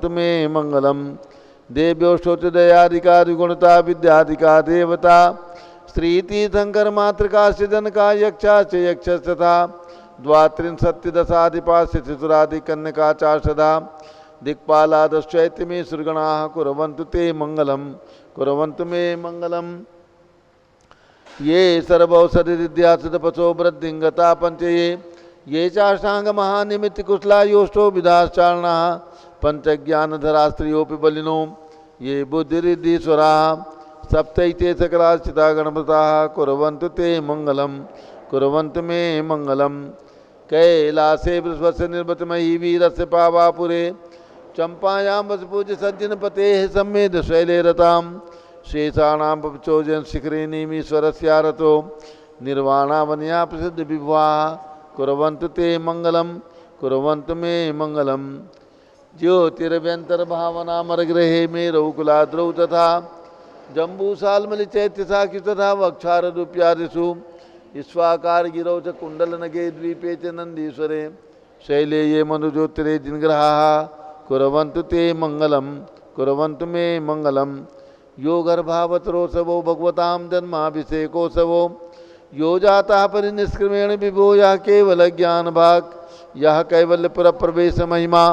कुरवन्तु मे मङ्गलं। देव्यो शोचदयादिका द्विगुणता विद्यादिका देवता स्त्रीतीर्थंकर मातृकाश्च जनका यक्षाश्च यक्षस्तथा द्वात्रिंशत्तिदशाधिपाश्च चतुरादिकन्यका चार्षदा दिक्पालादश्चैत्यमे सुरगणाः कुर्वन्तु ते मङ्गलं कुर्वन्तु मे मङ्गलम्। ये सर्वौषधिद्यासुतपसो वृद्धिङ्गता पञ्चये ये चाष्टाङ्गमहानिमित्तकुशला योष्टो विधाश्चारणाः पञ्चज्ञानधरा स्त्रियोऽपि बलिनो ये बुद्धिरिद्धीश्वराः सप्तैते सकलाश्चिता गणपताः कुर्वन्तु ते मङ्गलं कुर्वन्तु मे मङ्गलं। कैलासे वृषभस्य निर्वतमयी वीरस्य पावापुरे चम्पायां वसपूज्य सज्जनपतेः सम्मेदशैले रतां शेषाणां पवचोजन शिखरे नीमीश्वरस्यारतो निर्वाणावन्या प्रसिद्ध विभुवाः कुर्वन्तु ते मङ्गलं कुर्वन्तु मे मङ्गलं। ज्योतिरभ्यन्तर्भावनामरगृहे मे रघुकुलाद्रौ तथा जम्बूसाल्मलिचैत्यसाक्षि तथा वक्षाररूप्यादिषु ईश्वाकार गिरौ च कुण्डलनगे द्वीपे च नन्दीश्वरे शैले ये मनुज्योतिरे जिनग्रहाः कुर्वन्तु ते मङ्गलं कुर्वन्तु मे मङ्गलं। यो गर्भावतरोत्सवो भगवतां जन्माभिषेकोत्सवो यो जातः परिनिष्क्रमेण विभो यः केवलज्ञानभाक् यः कैवल्यपुरप्रवेशमहिमा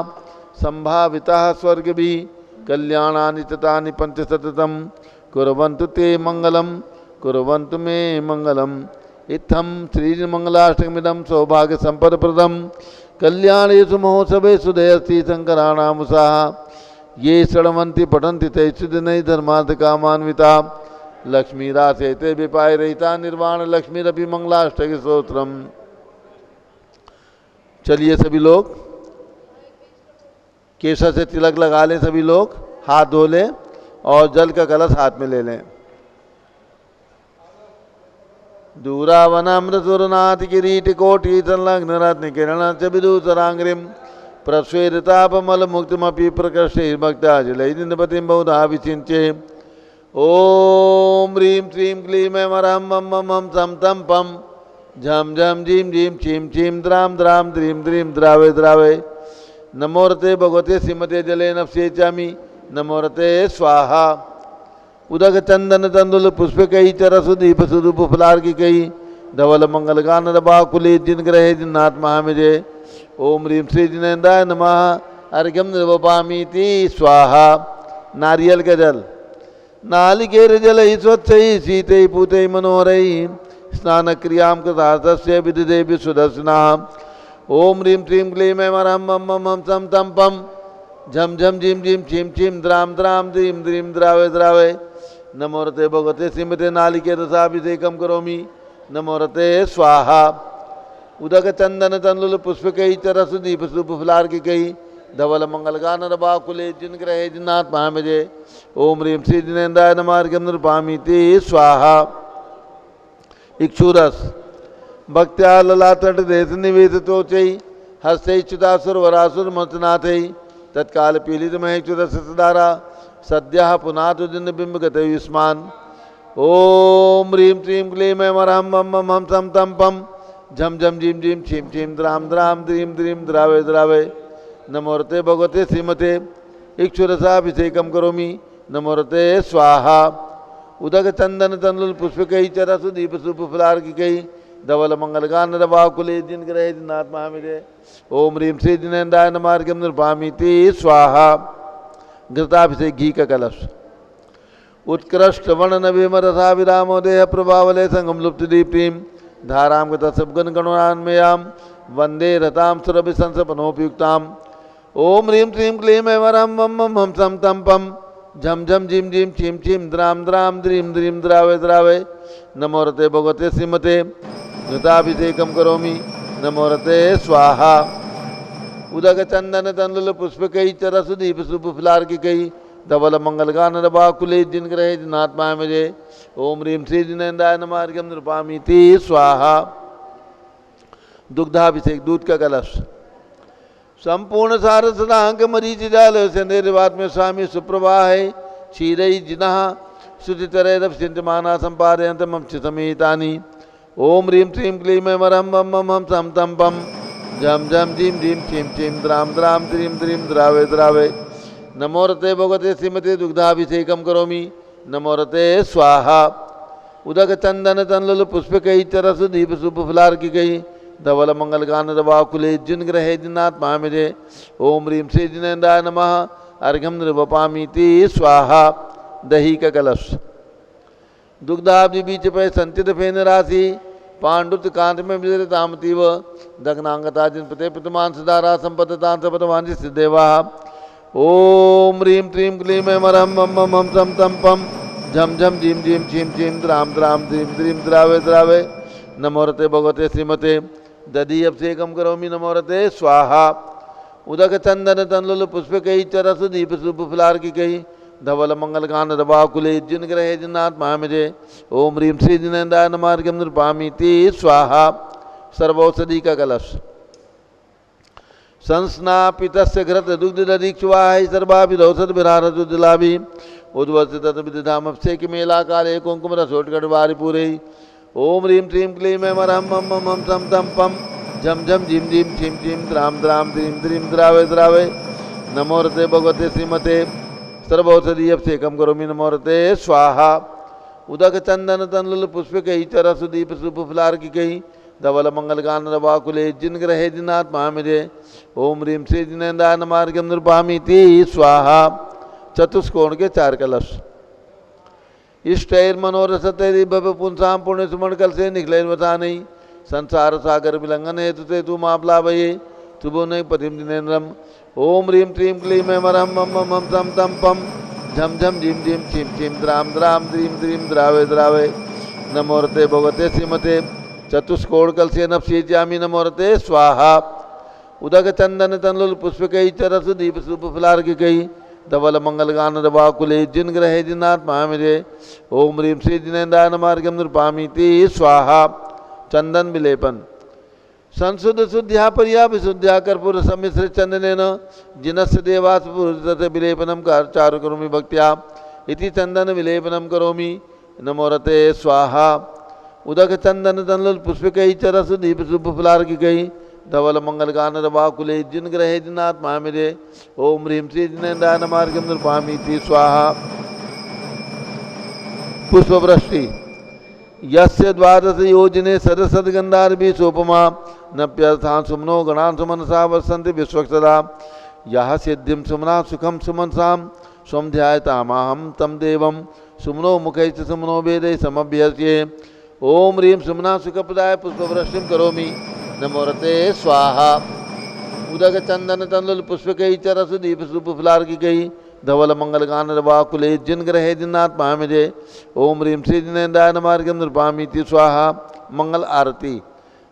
सम्भावितः स्वर्गभिः कल्याणानि ततानि पञ्चशतम् कुर्वन्तु ते मङ्गलं कुर्वन्तु मे मङ्गलम्। इत्थं श्रीमङ्गलाष्टकमिदं सौभाग्यसम्पदप्रदं कल्याणेषु महोत्सवेषु दयस्ति शङ्कराणामुषाः ये शृण्वन्ति पठन्ति तैश्च दिनैः धर्मार्थकामान्विता लक्ष्मीराशेते विपायरहिता निर्वाणलक्ष्मीरपि मंगलाष्टकस्तोत्रम्। चलिए सभी लोग केसर से तिलक लगा लें, सभी लोग हाथ धो लें और जल का कलश हाथ में ले लें। दूरावनामृतुरनाथ किरीटकोटि संलग्न रत्न किरण च विदूषरांग्रिम प्रस्वेदितापमल मुक्तिमपि प्रकृष्टैर्भक्ताजलैर्निपतिं बहुधा विचिन्त्ये। ओम ह्रीं श्रीं क्लीं ऐं वरहं मं मं मं सं तं पं झं झं झीं झीं छीं छीं द्रां द्रां द्रीं द्रीं द्रावे द्रावे। नमोरते भगवते श्रीमते जले नफसे चामी नमोरते स्वाहा। उदक चंदन तंदुल पुष्पकई चरसुदीप सुदूप फलार्किकई धवल मंगल गान रबाकुले जिन ग्रहे जिन्नाथ महामिजे। ओम ह्रीं श्री जिनेन्द्राय नमः अर्घ्यम निर्वपामीति स्वाहा। नारियल का जल नालिकेर जल स्वच्छ शीत पूत मनोहर स्नान क्रिया कृतार्थस्य विदुदे विशुदर्शना। ओम ह्रीं श्रीं क्लीं ऐं वरहं मं मं मं सं तं पं झं झं झीं झीं छीं छीं द्रां द्रां द्रीं द्रीं द्रावे द्रावे। नमोरते भगवते श्रीमते नालिकेरसाभिषेकं करोमि नमोरते स्वाहा। उदक चंदन तंदुल पुष्पकई चरसुदीप सुफलार्किकई धवल मंगल गान रबाकुले जिन ग्रहे जिन्नाथ महामिजे। ओम ह्रीं श्री जिनेन्द्राय नमः अर्घ्यं निर्वपामीति स्वाहा। इक्षुरस भक्त्या ललाटट देश निवेदितोचै हस्तैच्युतासुर वरासुर मंत्रनाथै तत्काल पीलित महेक्षुरस सदारा सद्यः पुनातु दिन बिंबगत युष्मान। ओम ह्रीं श्रीं क्लीं ऐं वरहं मं मं मं सं तं पं झं झं झीं झीं छीं छीं द्रां द्रां द्रीं द्रीं द्रावे द्रावे। नमोरते भगवते श्रीमते इक्षुरसाभिषेकं करोमि नमोरते स्वाहा। उदक चंदन तंदुल पुष्पकई चरसुदीप सुफलार्किकई धवल मंगल गान रबाकुले जिन ग्रहे जिन्नाथ महामिजे। ओम ह्रीं श्री जिनेन्द्राय नमः अर्घ्यं निर्वपामीति स्वाहा। घृताभिषेक घी का कलश उत्कृष्ट वर्ण विमरसा विरामोदेह प्रभावले संगम लुप्त दीप्तिं धारां गतसबगन गणोन्मयां वंदे रतां सुरभिसंसपनोपयुक्ताम्। ओम ह्रीं श्रीं क्लीं ऐं वरहं मं मं मं सं तं पं झं झं झीं झीं छीं छीं द्रां द्रां द्रीं द्रीं द्रावे द्रावे। नमोरते भगवते श्रीमते घृताभिषेकं करोमि नमोरते स्वाहा। उदक चंदन तंदुल पुष्पकई चरसुदीप सुफलार्किकई धवल मंगल गान रबाकुले जिन ग्रहे जिन्नाथ महामिजे। ओम ह्रीं श्री जिनेन्द्राय नमः अर्घ्यं निर्वपामीति स्वाहा। दुग्धाभिषेक दूध का कलश संपूर्ण सार सदांक मरीच जाल संदेरवात में स्वामी सुप्रभा है क्षीरई जिनः शुचितरैरव सिंचमाना संपादयन्त मम समेतानि। ओम ह्रीं श्रीं क्लीं ऐं वरहं मं मं मं सं तं पं झं झं झीं झीं छीं छीं द्रां द्रां द्रीं द्रीं द्रावे द्रावे। नमो रते भगवते श्रीमते दुग्धाभिषेकम करोमि नमो रते स्वाहा। उदक चंदन तनलुल पुष्पकैश्च रस दीप शुभफलार्किकैः धवल मंगल गान दवाकुले जिन ग्रहे जिनात्मा मिरे ओम ह्रीं श्री जिनेन्द्राय नमः अर्घ्यम निर्वपामीति स्वाहा। दही का कलश दुग्धाब्धि बीच पे संचित फेन राशि पांडुत कांत में विजय तामतीव दग्नांगता जिन प्रते प्रतिमान सदारा संपदतां सपदवांझि सिद्धेवा। ओम ह्रीं क्लीं क्लीं मरम मम मम सम तम पम झम झम झीम झीम छीम छीम द्राम द्राम द्रीम द्रीम द्रावे द्रावे नमो रते भगवते श्रीमते दधि अभिषेकम करोमि नमो रते स्वाहा। उदक चंदन तनलुल पुष्पकैश्च रस दीप शुभफलार्किकैः धवल मंगल गान दवाकुले जिन ग्रहे जिनात्मा मिरे ओम ह्रीं श्री जिनेन्द्राय नमः अर्घ्यम निर्वपामीति स्वाहा। सर्वौषधि का कलश संस्नापितस्य घृत दुग्ध दधीक्षुवाहि सर्वाभिरौषध विरारजुजलाभि उद्वर्तित विदिधाम अभिषेक मेला काले कुंकुम रसोटगढ़वारि पूरे। ओम ह्रीं क्लीं क्लीं मरहम मम मम सम तम पम झम झम झीम झीम छीम छीम द्राम द्राम द्रीम द्रीम द्रावे द्रावे नमो रते भगवते श्रीमते सर्वौषधि अभिषेकम करोमि नमो रते स्वाहा। उदक चंदन तनलुल पुष्पकैश्च रस दीप शुभफलार्किकैः धवल मंगल गान दवाकुले जिन ग्रहे जिनात्मा मिरे ओम ह्रीं श्री जिनेन्द्राय नमः अर्घ्यम निर्वपामीति स्वाहा। चतुष्कोण के 4 कलश इष्टैर मनोरसतैरि भव पुंसां पुण्य सुमन कल से निखिलैर वसानै संसार सागर विलंघन हेतु ते तु माप्लावये शुभो नय पतिम जिनेन्द्रम। ओम ह्रीं क्लीं क्लीं मरहम मम मम सम तम पम झम झम झीम झीम छीम छीम द्राम द्राम द्रीम द्रीम द्रावे द्रावे नमो रते भगवते श्रीमते चतुष्कोण कल से नप्स्येच्यामि नमो रते स्वाहा। उदक चंदन तनलुल पुष्पकैश्च रस दीप शुभफलार्किकैः धवल मंगल गान दवाकुले जिन ग्रहे जिनात्मा मिरे ओम ह्रीं श्री जिनेन्द्राय नमः अर्घ्यम निर्वपामीति स्वाहा। चंदन विलेपन संशुद्ध शुद्ध्या पर्या विशुद्ध्या कर्पूर सम्मिश्र चंदनेन जिनस्य देवास पुरुषस्य विलेपनम चारु करोमि भक्त्या इति चंदन विलेपनम करोमि नमो रते स्वाहा। उदक चंदन तनलुल पुष्पकैश्च रस दीप शुभफलार्किकैः धवल मंगल गान दवाकुले जिन ग्रहे जिनात्मा मिरे ओम ह्रीं श्री जिनेन्द्राय नमः अर्घ्यम निर्वपामीति स्वाहा। पुष्पवृष्टि यस्य द्वादश योजने सदसद्गन्धार्भिः सोपमा नप्यर्थान् सुमनो गणान् सुमनसा वसन्ति विश्वक्षदा यः सिद्धिं सुमना सुखं सुमनसां स्वं ध्यायतामाहं तं देवं सुमनो मुखैश्च सुमनो वेदैः समभ्यर्च्ये। ओम ह्रीं सुमना सुखप्रदाय पुष्पवृष्टिं करोमि नमो रते स्वाहा। उदक चंदन तनलुल पुष्पकैश्च रस दीप शुभफलार्किकैः धवल मंगल गान दवाकुले जिन ग्रहे जिनात्मा मिरे ओम ह्रीं श्री जिनेन्द्राय नमः अर्घ्यम निर्वपामीति स्वाहा। मंगल आरती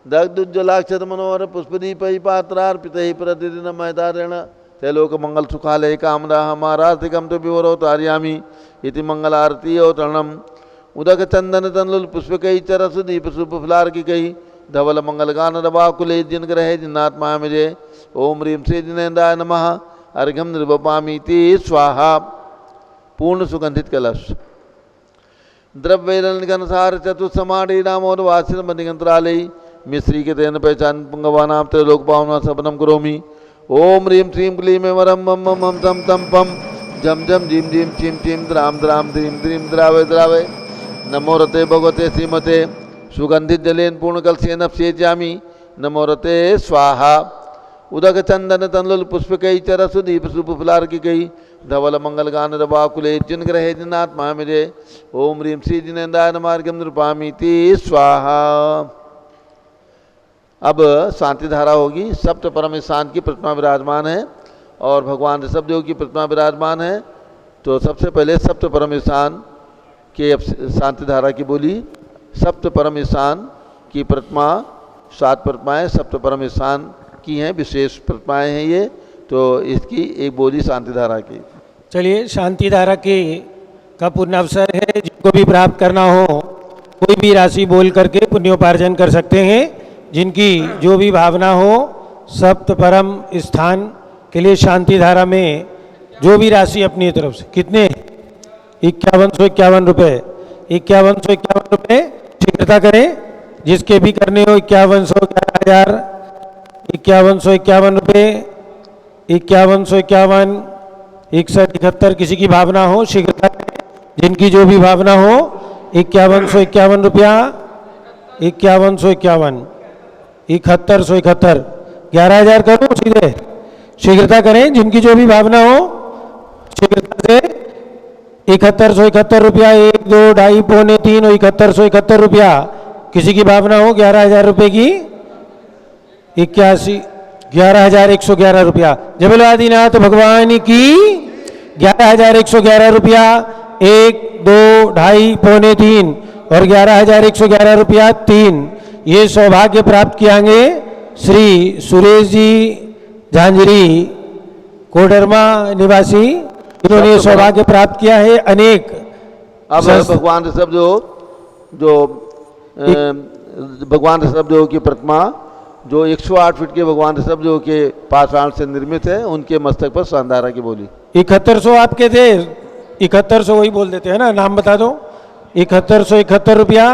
दग्धोज्ज्वलाक्षत मनोहर पुष्पदीपैः पात्रार्पितैः प्रतिदिनं महदारेण त्रैलोक मंगल सुखालय कामना हमारार्थिकं तु विवरो तारयामि इति मंगल आरती अवतरणम्। उदक चंदन तनलुल पुष्पकैश्च रस दीप शुभफलार्किकैः धवल मंगल गान दवाकुले जिन ग्रहे जिनात्मा मिरे ओम ह्रीं श्री जिनेन्द्राय नमः अर्घ्यम निर्वपामीति स्वाहा। पूर्ण सुगंधित कलश द्रव्यैरनिघनसार चतुस्समाढी नामोदवासिन मणिगंत्रालय मिश्री के तेन पहचान पुंगवानां त्रैलोक पावना सपनम करोमि। ओम ह्रीं श्रीं क्लीं मरम मम मम सम तम पम झम झम झीम झीम छीम छीम द्राम द्राम द्रीम द्रीम द्रावे द्रावे नमो रते भगवते श्रीमते सुगंधित जलेन पूर्ण कलशेन अभिषेच्यामि नमो रते स्वाहा। उदक चंदन तनलुल पुष्पकैश्च रस दीप शुभफलार्किकैः धवल मंगल गान दवाकुले जिन ग्रहे जिनात्मा मिरे ओम ह्रीं श्री जिनेन्द्राय नमः अर्घ्यम निर्वपामीति स्वाहा। अब शांति धारा होगी। सप्त परम स्थान की प्रतिमा विराजमान है और भगवान ऋषभदेव की प्रतिमा विराजमान है। तो सबसे पहले सप्त परम स्थान के शांति धारा की बोली। सप्त परम स्थान की प्रतिमा 7 प्रतिमाएँ सप्त परम स्थान की हैं, विशेष प्रतिमाएँ हैं ये। तो इसकी एक बोली शांति धारा की। चलिए शांति धारा की का पुण्य अवसर है। जिनको भी प्राप्त करना हो कोई भी राशि बोल करके पुण्योपार्जन कर सकते हैं। जिनकी जो भी भावना हो सप्त परम स्थान के लिए शांति धारा में जो भी राशि अपनी तरफ से कितने 5151 रुपये 5151 रुपये शीघ्रता करें। जिसके भी करने हो 5151 रुपये 5151 61-71 किसी की भावना हो शीघ्रता जिनकी जो भी भावना हो 5151 रुपया 5151 7171 11,000 करूं सीधे शीघ्रता करें जिनकी जो भी भावना हो शीघ्रता से 7171 रुपया 1 2 ढाई पौने 3 और 7171 रुपया किसी की भावना हो 11,000 रुपये की 11,111 रुपया जय बोलो आदिनाथ भगवान की 11,111 रुपया 1 2 ढाई पौने 3 और 11,111 रुपया 3 ये सौभाग्य प्राप्त किएंगे श्री सुरेश जी झांझरी कोडरमा निवासी इन्होंने ये सौभाग्य प्राप्त किया है अनेक अब भगवान ऋषभ जो भगवान ऋषभ देव की प्रतिमा जो 108 फीट के भगवान ऋषभ देव के पाषाण से निर्मित है उनके मस्तक पर शानदारा की बोली 7100 आपके थे 7100 वही बोल देते हैं ना नाम बता दो 7171 रुपया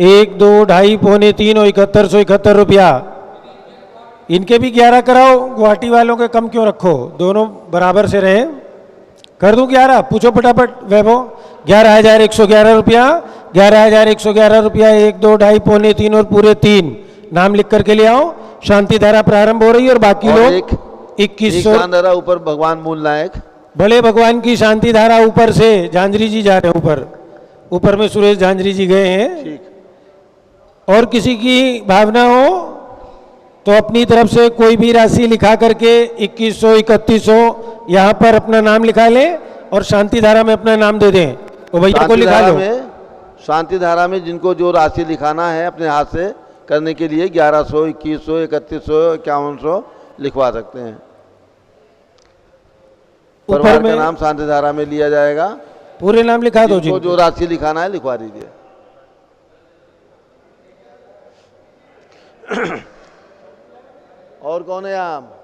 1 2 ढाई पौने 3 और 7171 रुपया इनके भी 11 कराओ गुवाहाटी वालों के कम क्यों रखो दोनों बराबर से रहे कर दूं 11 पूछो फटाफट वैभव 11,111 रुपया 11,111 रुपया 1 2 ढाई पौने 3 और पूरे 3 नाम लिख करके ले आओ शांति धारा प्रारंभ हो रही है और बाकी लोग 2100 ऊपर भगवान मूल नायक बड़े भगवान की शांति धारा ऊपर से झांझरी जी जा रहे हैं ऊपर में सुरेश झांझरी जी गए हैं ठीक और किसी की भावना हो तो अपनी तरफ से कोई भी राशि लिखा करके 2100 3100 यहाँ पर अपना नाम लिखा ले और शांति धारा में अपना नाम दे दें तो भैया को लिखा लो शांति धारा में जिनको जो राशि लिखाना है अपने हाथ से करने के लिए 1100 2100 3100 5100 लिखवा सकते हैं परिवार का नाम शांति धारा में लिया जाएगा पूरे नाम लिखा दो जी जो राशि लिखाना है लिखवा दीजिए और कौन है आप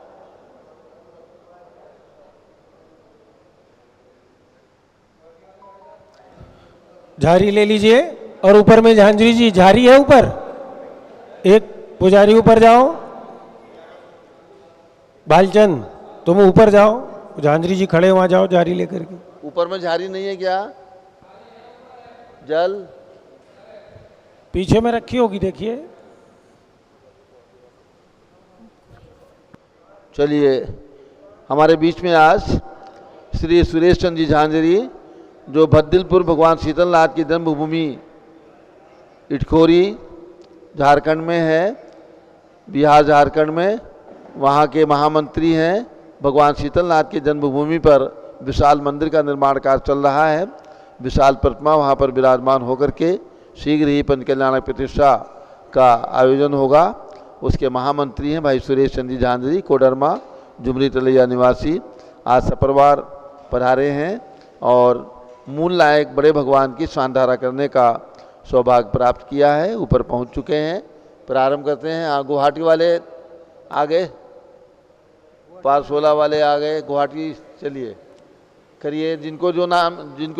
झारी ले लीजिए और ऊपर में झांझरी जी झारी है ऊपर एक पुजारी ऊपर जाओ बालचंद तुम ऊपर जाओ झांझरी जी खड़े वहां जाओ झारी लेकर के ऊपर में झारी नहीं है क्या जल पीछे में रखी होगी देखिए चलिए हमारे बीच में आज श्री सुरेश चंद्र जी झांझरी जो भद्दिलपुर भगवान शीतलनाथ की जन्मभूमि इटखोरी झारखंड में है बिहार झारखंड में वहाँ के महामंत्री हैं भगवान शीतलनाथ की जन्मभूमि पर विशाल मंदिर का निर्माण कार्य चल रहा है विशाल प्रतिमा वहाँ पर विराजमान होकर के शीघ्र ही पंचकल्याण प्रतिष्ठा का आयोजन होगा उसके महामंत्री हैं भाई सुरेश चंद्र जी झांझरी कोडरमा झुमरी तलैया निवासी आज सपरिवार पधारे हैं और मूल नायक बड़े भगवान की शानधारा करने का सौभाग्य प्राप्त किया है ऊपर पहुंच चुके हैं प्रारंभ करते हैं गुवाहाटी वाले आ गए पारसोला वाले आ गए गुवाहाटी चलिए करिए जिनको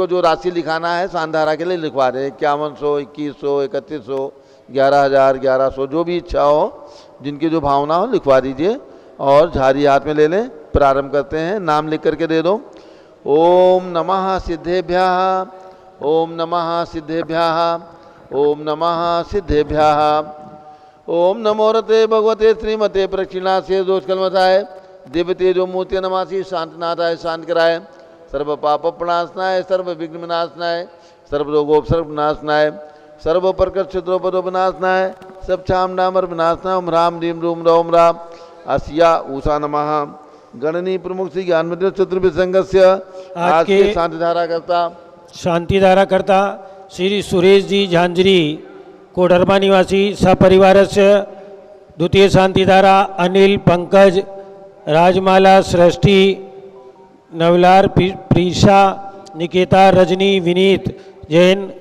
जो राशि लिखाना है शानधारा के लिए लिखवा दें 5100 2100 3100 11,000 1100 जो भी इच्छा हो जिनकी जो भावना हो लिखवा दीजिए और झारी हाथ में ले लें प्रारंभ करते हैं नाम लिख करके दे दो ओम नमः सिद्धेभ्यः ओम नमः सिद्धेभ्यः ओम नमः सिद्धेभ्यः ओम नमो रते भगवते श्रीमते प्रक्षिणासे दोषकल्मषाय दिव्य तेजो मूर्ति नमासि शांतनाथाय शांत कराय सर्व पाप प्रणाशनाय सर्व विघ्न विनाशनाय सर्व रोगोपसर्ग विनाशनाय सर्व प्रकट क्षत्रोपदो विनाशनाय सब छाम डामर विनाशनाय ओम राम रीम रूम रोम राम अस्या ऊषा नमः गणनी प्रमुख श्री ज्ञानमंदिर चतुर्भुज संघस्य आज के शांति धारा करता श्री सुरेश जी झांझरी कोडरमा निवासी सपरिवारस्य द्वितीय शांति धारा अनिल पंकज राजमाला सृष्टि नवलार प्रीशा निकेता रजनी विनीत जैन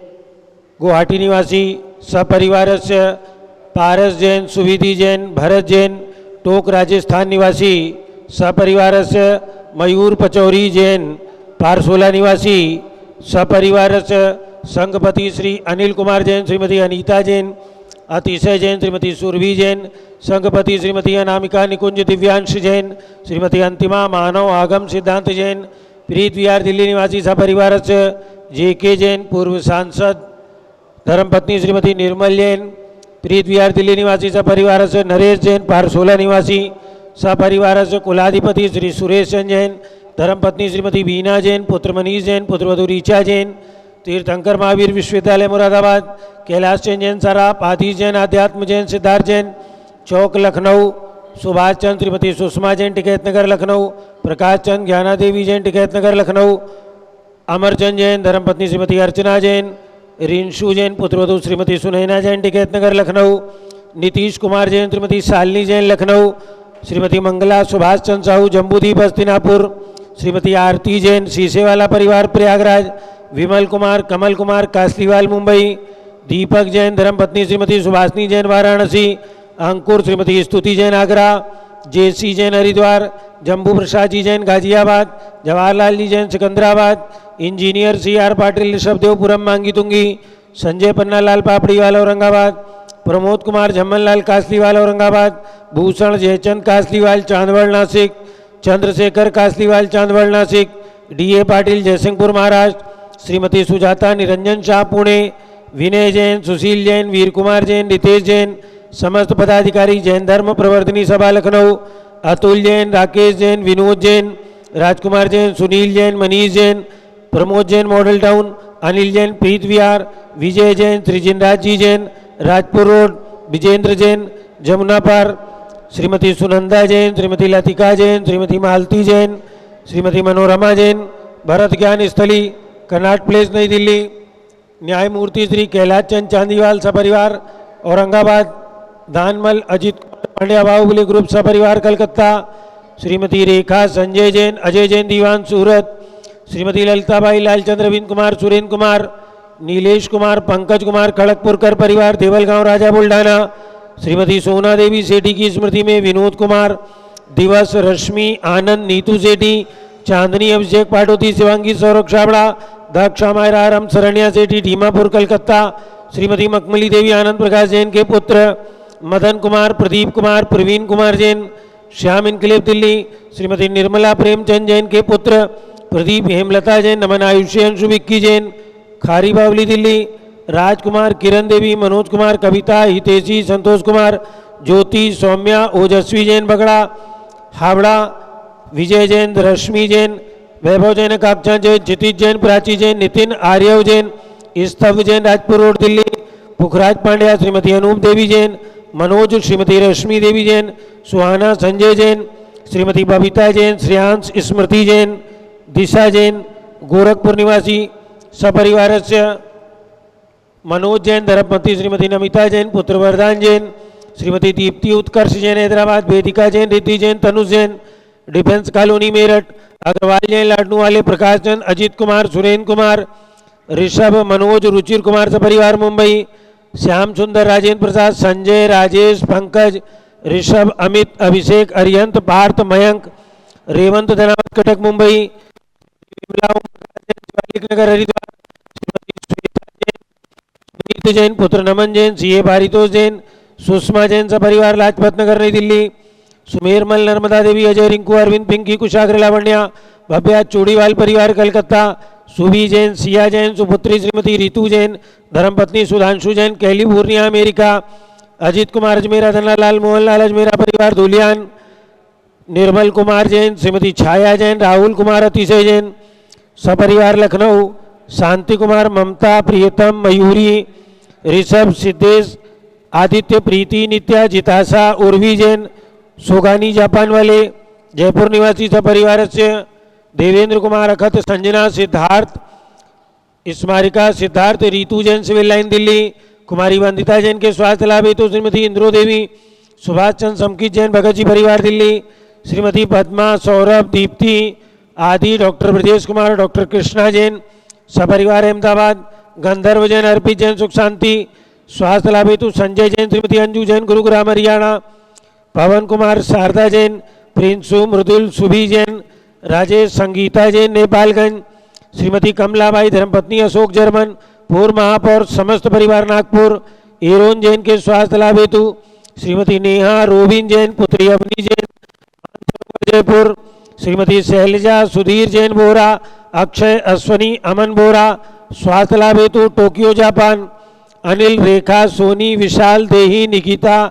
गुवाहाटी निवासी सपरिवारस्य पारस जैन सुविधि जैन भरत जैन टोक राजस्थान निवासी सपरिवारस्य मयूर पचौरी जैन पारसोला निवासी सपरिवारस्य संघपति श्री अनिल कुमार जैन श्रीमती अनीता जैन अतिशय जैन श्रीमती सुरभि जैन संघपति श्रीमती अनामिका निकुंज दिव्यांश जैन श्रीमती अंतिमा मानव आगम सिद्धांत जैन प्रीत विहार दिल्ली निवासी सपरिवार से JK जैन पूर्व सांसद, धर्मपत्नी श्रीमती निर्मल जैन, प्रीत विहार दिल्ली निवासी सपरिवार से नरेश जैन पारसोला निवासी, सपरिवार से कुलाधिपति श्री सुरेश चंद जैन, धर्मपत्नी श्रीमती बीना जैन, पुत्र मनीष जैन, पुत्रवधू ऋचा जैन, तीर्थंकर महावीर विश्वविद्यालय मुरादाबाद, कैलाश चंद जैन सराफ, आतिश जैन, आध्यात्म जैन, सिद्धार्थ जैन चौक लखनऊ, सुभाष चंद श्रीमती सुषमा जैन टिकैत नगर लखनऊ, प्रकाश चंद ज्ञाना देवी जैन टिकैत नगर लखनऊ, अमरचंद जैन, धर्मपत्नी श्रीमती अर्चना जैन, रिंशु जैन, पुत्रवधू श्रीमती सुनैना जैन टिकैत नगर लखनऊ, नीतीश कुमार जैन, श्रीमती शालिनी जैन लखनऊ, श्रीमती मंगला सुभाष चंद्र साहू जम्बूद्वीप हस्तिनापुर, श्रीमती आरती जैन शीशेवाला परिवार प्रयागराज, विमल कुमार कमल कुमार कासलीवाल मुंबई, दीपक जैन, धर्मपत्नी श्रीमती सुभाषनी जैन वाराणसी, अंकुर श्रीमती स्तुति Jain Agra, JC Jain Haridwar, Jambu Prasad ji Jain Ghaziabad, Jawaharlal ji Jain Secunderabad, engineer CR Patil Rishabhdevpuram मांगी तुंगी, संजय पन्नालाल पापड़ीवाल औरंगाबाद, प्रमोद कुमार झम्मनलाल कासलीवाल औरंगाबाद, भूषण जयचंद कासलीवाल चांदवड़ नासिक, चंद्रशेखर कासलीवाल चांदवड़ नासिक, DA पाटिल जयसिंहपुर महाराष्ट्र, श्रीमती सुजाता निरंजन शाह पुणे, विनय जैन, सुशील जैन, वीर कुमार जैन, रितेश जैन, समस्त पदाधिकारी जैन धर्म प्रवर्तनी सभा लखनऊ, अतुल जैन, राकेश जैन, विनोद जैन, राजकुमार जैन, सुनील जैन, मनीष जैन, प्रमोद जैन मॉडल टाउन, अनिल जैन प्रीत विहार, विजय जैन, त्रिजिनराज जी जैन राजपुर रोड, विजेंद्र जैन जमुना पार, श्रीमती सुनंदा जैन, श्रीमती लतिका जैन, श्रीमती मालती जैन, श्रीमती मनोरमा जैन, भरत ज्ञान स्थली कर्नाट प्लेस नई दिल्ली, न्यायमूर्ति श्री कैलाश चंद चांदीवाल सपरिवार औरंगाबाद, दानमल अजित पांड्या बाहुबली ग्रुप सपरिवार कलकत्ता, श्रीमती रेखा संजय जैन अजय जैन दीवान सूरत, श्रीमती ललिताबाई लालचंद्र रविंद्र कुमार सुरेंद्र कुमार, नीलेश कुमार पंकज कुमार खड़गपुरकर परिवार देवलगांव राजा बुल्ढाना, श्रीमती सोना देवी सेठी की स्मृति में विनोद कुमार, दिवस रश्मि आनंद नीतू सेठी, चांदनी अभिषेक पाटोती शिवांगी सौरभ छाबड़ा, दक्षा मायरा राम शरण्या सेठी ढीमापुर कलकत्ता, श्रीमती मखमली देवी आनंद प्रकाश जैन के पुत्र, मदन कुमार प्रदीप कुमार प्रवीण कुमार जैन श्याम इनकलेव दिल्ली, श्रीमती निर्मला प्रेमचंद जैन के पुत्र प्रदीप हेमलता जैन, नमन आयुषी अंशु विक्की जैन खारी बावली दिल्ली, राजकुमार किरण देवी मनोज कुमार कविता हितेशी संतोष कुमार ज्योति सौम्या ओजस्वी जैन बगड़ा हावड़ा, विजय जैन रश्मि जैन वैभव जैन कापचा जैन क्षितिज जैन प्राची जैन नितिन आर्यव जैन स्तव जैन राजपुर रोड दिल्ली, पुखराज पांड्या श्रीमती अनूप देवी जैन, मनोज श्रीमती रश्मि देवी जैन, सुहाना संजय जैन, श्रीमती बबीता जैन, श्रेयांश स्मृति जैन, दिशा जैन गोरखपुर निवासी सपरिवार से, मनोज जैन, धर्मपत्नी श्रीमती नमिता जैन, पुत्र वरदान जैन, श्रीमती दीप्ति उत्कर्ष जैन हैदराबाद, वेदिका जैन, रिद्धि जैन, तनुज जैन डिफेंस कॉलोनी मेरठ, अग्रवाल जैन लाडनू वाले, प्रकाश चंद, अजित कुमार, सुरेंद्र कुमार, ऋषभ, मनोज, रुचिर कुमार सपरिवार मुंबई, श्याम सुंदर, राजेंद्र प्रसाद, संजय, राजेश, पंकज, ऋषभ, अमित, अभिषेक, अरिहंत, पार्थ, मयंक, रेवंत धनावत कटक मुंबई, नगर हरिद्वार, श्रीमती श्वेता जैन, सुनीत जैन, पुत्र नमन जैन, CA पारितोष जैन, सुषमा जैन सपरिवार लाजपत नगर नई दिल्ली, सुमेरमल नर्मदा देवी अजय रिंकू अरविंद पिंकी कुशाग्र लावण्या भव्या चूड़ीवाल परिवार कलकत्ता, सुबी जैन, सिया जैन, सुपुत्री श्रीमती रितु जैन, धर्मपत्नी सुधांशु जैन कैलिफोर्निया अमेरिका, अजित कुमार अजमेरा धनालाल मोहनलाल अजमेरा परिवार धुलियान, निर्मल कुमार जैन, श्रीमती छाया जैन, राहुल कुमार अतिशय जैन सपरिवार लखनऊ, शांति कुमार, ममता, प्रियतम, मयूरी, ऋषभ, सिद्धेश, आदित्य, प्रीति, नित्या, जिताशा, उर्वी जैन सोगानी जापान वाले, जयपुर निवासी सपरिवार से, देवेंद्र कुमार, अखत, संजना, सिद्धार्थ, स्मारिका, सिद्धार्थ, रीतू जैन सिविल लाइन दिल्ली, कुमारी वंदिता जैन के स्वास्थ्य लाभ हेतु श्रीमती इंद्रो देवी, सुभाष चंद्र समकित जैन भगत जी परिवार दिल्ली, श्रीमती पद्मा, सौरभ, दीप्ति आदि, डॉक्टर ब्रजेश कुमार, डॉक्टर कृष्णा जैन सपरिवार अहमदाबाद, गंधर्व जैन, अर्पित जैन सुख शांति, स्वास्थ्य लाभ हेतु संजय जैन, श्रीमती अंजू जैन गुरुग्राम हरियाणा, पवन कुमार, शारदा जैन, प्रिंसु, मृदुल, सुभी जैन, राजेश, संगीता जैन नेपालगंज, श्रीमती कमलाबाई, धर्मपत्नी अशोक जर्मन, पूर्व महापौर समस्त परिवार नागपुर, एरोन जैन के स्वास्थ्य लाभ हेतु, श्रीमती नेहा रोबिन जैन, पुत्री अवनी जैन जयपुर, श्रीमती शैलजा सुधीर जैन बोरा, अक्षय अश्वनी अमन बोरा, स्वास्थ्य लाभ हेतु टोक्यो जापान, अनिल रेखा सोनी विशाल देही निकिता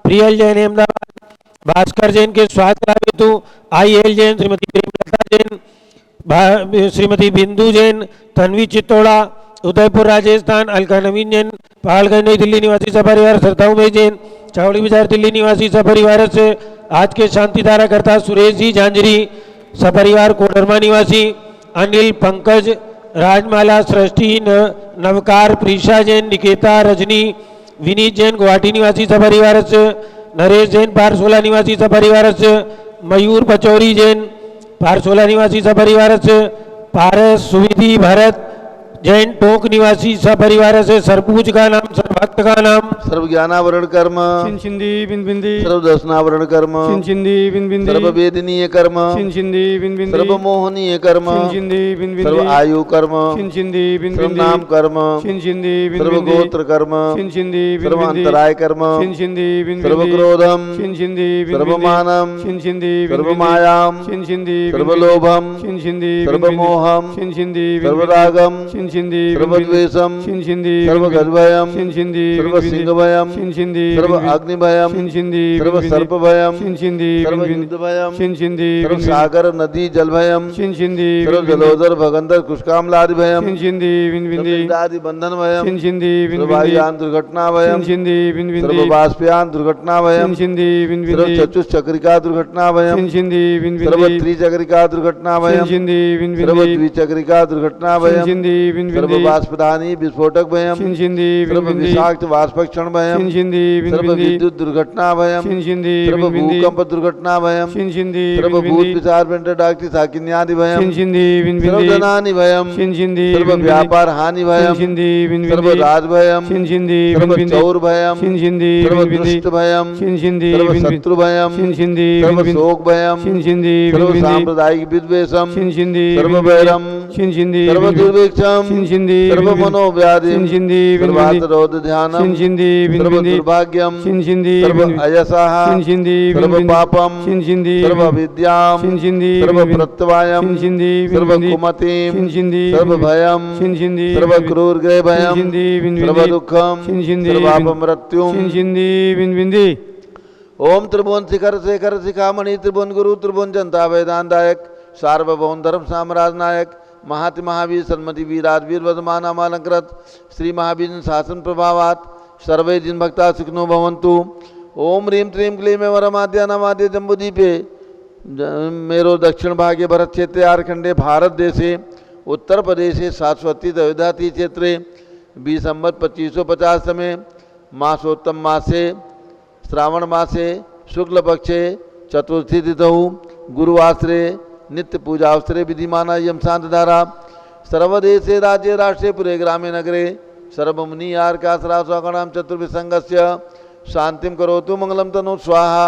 प्रियल जैन अहमदाबाद, भास्कर जैन के स्वास्थ्य लाभ हेतु IL जैन, श्रीमती प्रेमलता जैन, श्रीमती बिंदु जैन, तन्वी चित्तौड़ा उदयपुर राजस्थान, अलका नवीन जैन पहाड़गंज नई दिल्ली निवासी सपरिवार, सरताऊ में जैन चावड़ी बाजार दिल्ली निवासी सपरिवार से आज के शांति धारा करता सुरेश जी झांझरी सपरिवार कोडरमा निवासी, अनिल पंकज राजमाला सृष्टि नवकार प्रीशा जैन निकेता रजनी विनीत जैन गुवाहाटी निवासी सपरिवार से, नरेश जैन पारसोला निवासी सपरिवार से, मयूर पचौरी जैन पारसोला निवासी सपरिवार से, पारस सुविधि भरत जैन टोक निवासी सपरिवार से, सरपूज का नाम सर्वभक्त का नाम, सर्व ज्ञानावरण कर्म, छिंदी बिन बिंदी, सर्व दर्शनावरण कर्म, छिंदी बिन बिंदी, सर्व वेदनीय कर्म, छिंदी बिन बिंदी, सर्व मोहनीय कर्म, छिंदी बिन बिंदी, सर्व आयु कर्म, छिंदी बिन सर्व बिंदी, नाम कर्म, छिंदी बिन सर्व बिंदी, गोत्र कर्म, छिंदी बिन सर्व बिंदी, अंतराय कर्म, छिंदी बिन सर्व बिंदी, क्रोधम, छिंदी बिन सर्व बिंदी, मानम, छिंदी बिन सर्व बिंदी, मायाम, छिंदी सर्व लोभम, छिंदी सर्व मोहम, छिंदी सर्व रागम, छिंदी सर्व द्वेषम, छिंदी सर्व गजभयम, छिंदी सर्व सिंहभयम, छिंदी सर्व अग्निभयम, छिंदी सर्व सर्पभयम, छिंदी सर्व युद्धभयम, छिंदी सर्व सागर नदी जलभयम, छिंदी सर्व जलोदर भगंदर कुष्कामलादि भयम, छिंदी बिन बिंदी, आदि बंधन भयम, छिंदी बिन सर्व बिंदी, वायुयान दुर्घटना भयम, छिंदी बिन सर्व बिंदी, बाष्पयान दुर्घटना भयम, छिंदी बिन सर्व बिंदी, चतुष्चक्रिका दुर्घटना भयम, छिंदी बिन सर्व बिंदी, त्रिचक्रिका दुर्घटना भयम, छिंदी बिन सर्व बिंदी, द्विचक्रिका दुर्घटना भयम, छिंदी बिन सर्व बिंदी, बाष्पदानी विस्फोटक भयम, छिंदी बिन सर्व बिंदी, विषाक्त वाष्पक्षण भयम, छिंदी बिन सर्व बिंदी, विद्युत दुर्घटना भयम, छिंदी सर्व बिन बिंदी, भूकंप दुर्घटना भयम, छिंदी सर्व बिन भूत बिंदी, विचार पेंट डाक्टी साकिन्यादि भयम, छिंदी बिन सर्व बिंदी, धनानि भयम, छिंदी सर्व बिन बिंदी, व्यापार हानि भयम, छिंदी बिन सर्व बिंदी, राज भयम, छिंदी सर्व बिन बिंदी, चौर भयम, छिंदी सर्व बिन बिंदी, दुष्ट भयम, छिंदी सर्व बिन बिंदी, शत्रु भयम, छिंदी सर्व बिन बिंदी, शोक भयम, छिंदी बिन सर्व बिंदी, सांप्रदायिक विद्वेषम, छिंदी सर्व बिन वैरम, बिंदी, छिंदी सर्व बिन बिंदी, दुर्भिक्षम, छिंदी सर्व बिन बिंदी, मनोव्याधि, छिंदी बिन सर्व बिंदी, आतरोध ध्यानम, छिंदी बिन सर्व बिंदी, दुर्भाग्यम, छिंदी सर्व बिन बिंदी, अयसः, छिंदी बिन सर्व बिंदी, पापम, छिंदी सर्व बिन बिंदी, विद्याम, छिंदी सर्व बिन बिंदी, प्रत्यवायम, छिंदी बिन सर्व बिंदी, कुमतिम, छिंदी सर्व बिन बिंदी, भयम, छिंदी सर्व बिन बिंदी, क्रूर गृह भयम, छिंदी बिन सर्व बिंदी, दुखम, छिंदी सर्व बिन- अपमृत्युम। छिंदी बिन बिंदी। ओम त्रिभुवन शिखर शेखर शिखामणि त्रिभुवन गुरु त्रिभुवन जनता वेदांतायक सार्वभौम धर्म साम्राज्य नायक महाति महावीर सन्मति वीराज वीर वर्धमान अमालंकृत श्री महावीर शासन प्रभावात सर्वे जिन भक्ता सुखनो भवन्तु। ओम ह्रीं त्रीं क्लीं वरमाद्य नमाद्य जम्बूदीपे मेरो दक्षिण भागे भरत क्षेत्रे आरखंडे भारत देशे उत्तर प्रदेशे शाश्वती दविधाती क्षेत्रे 20 संवत 2550 में मासोत्तम मासे श्रावण मासे शुक्ल पक्षे चतुर्थी तिथौ गुरुवासरे नित्य पूजावसरे विधिमाना यम शांत धारा सर्वदेशे राज्ये राष्ट्रे पुरे ग्रामे नगरे सर्वमुनि आर्कासरासगणाम चतुर्विसंगस्य शांतिम करोतु मंगलम तनु स्वाहा।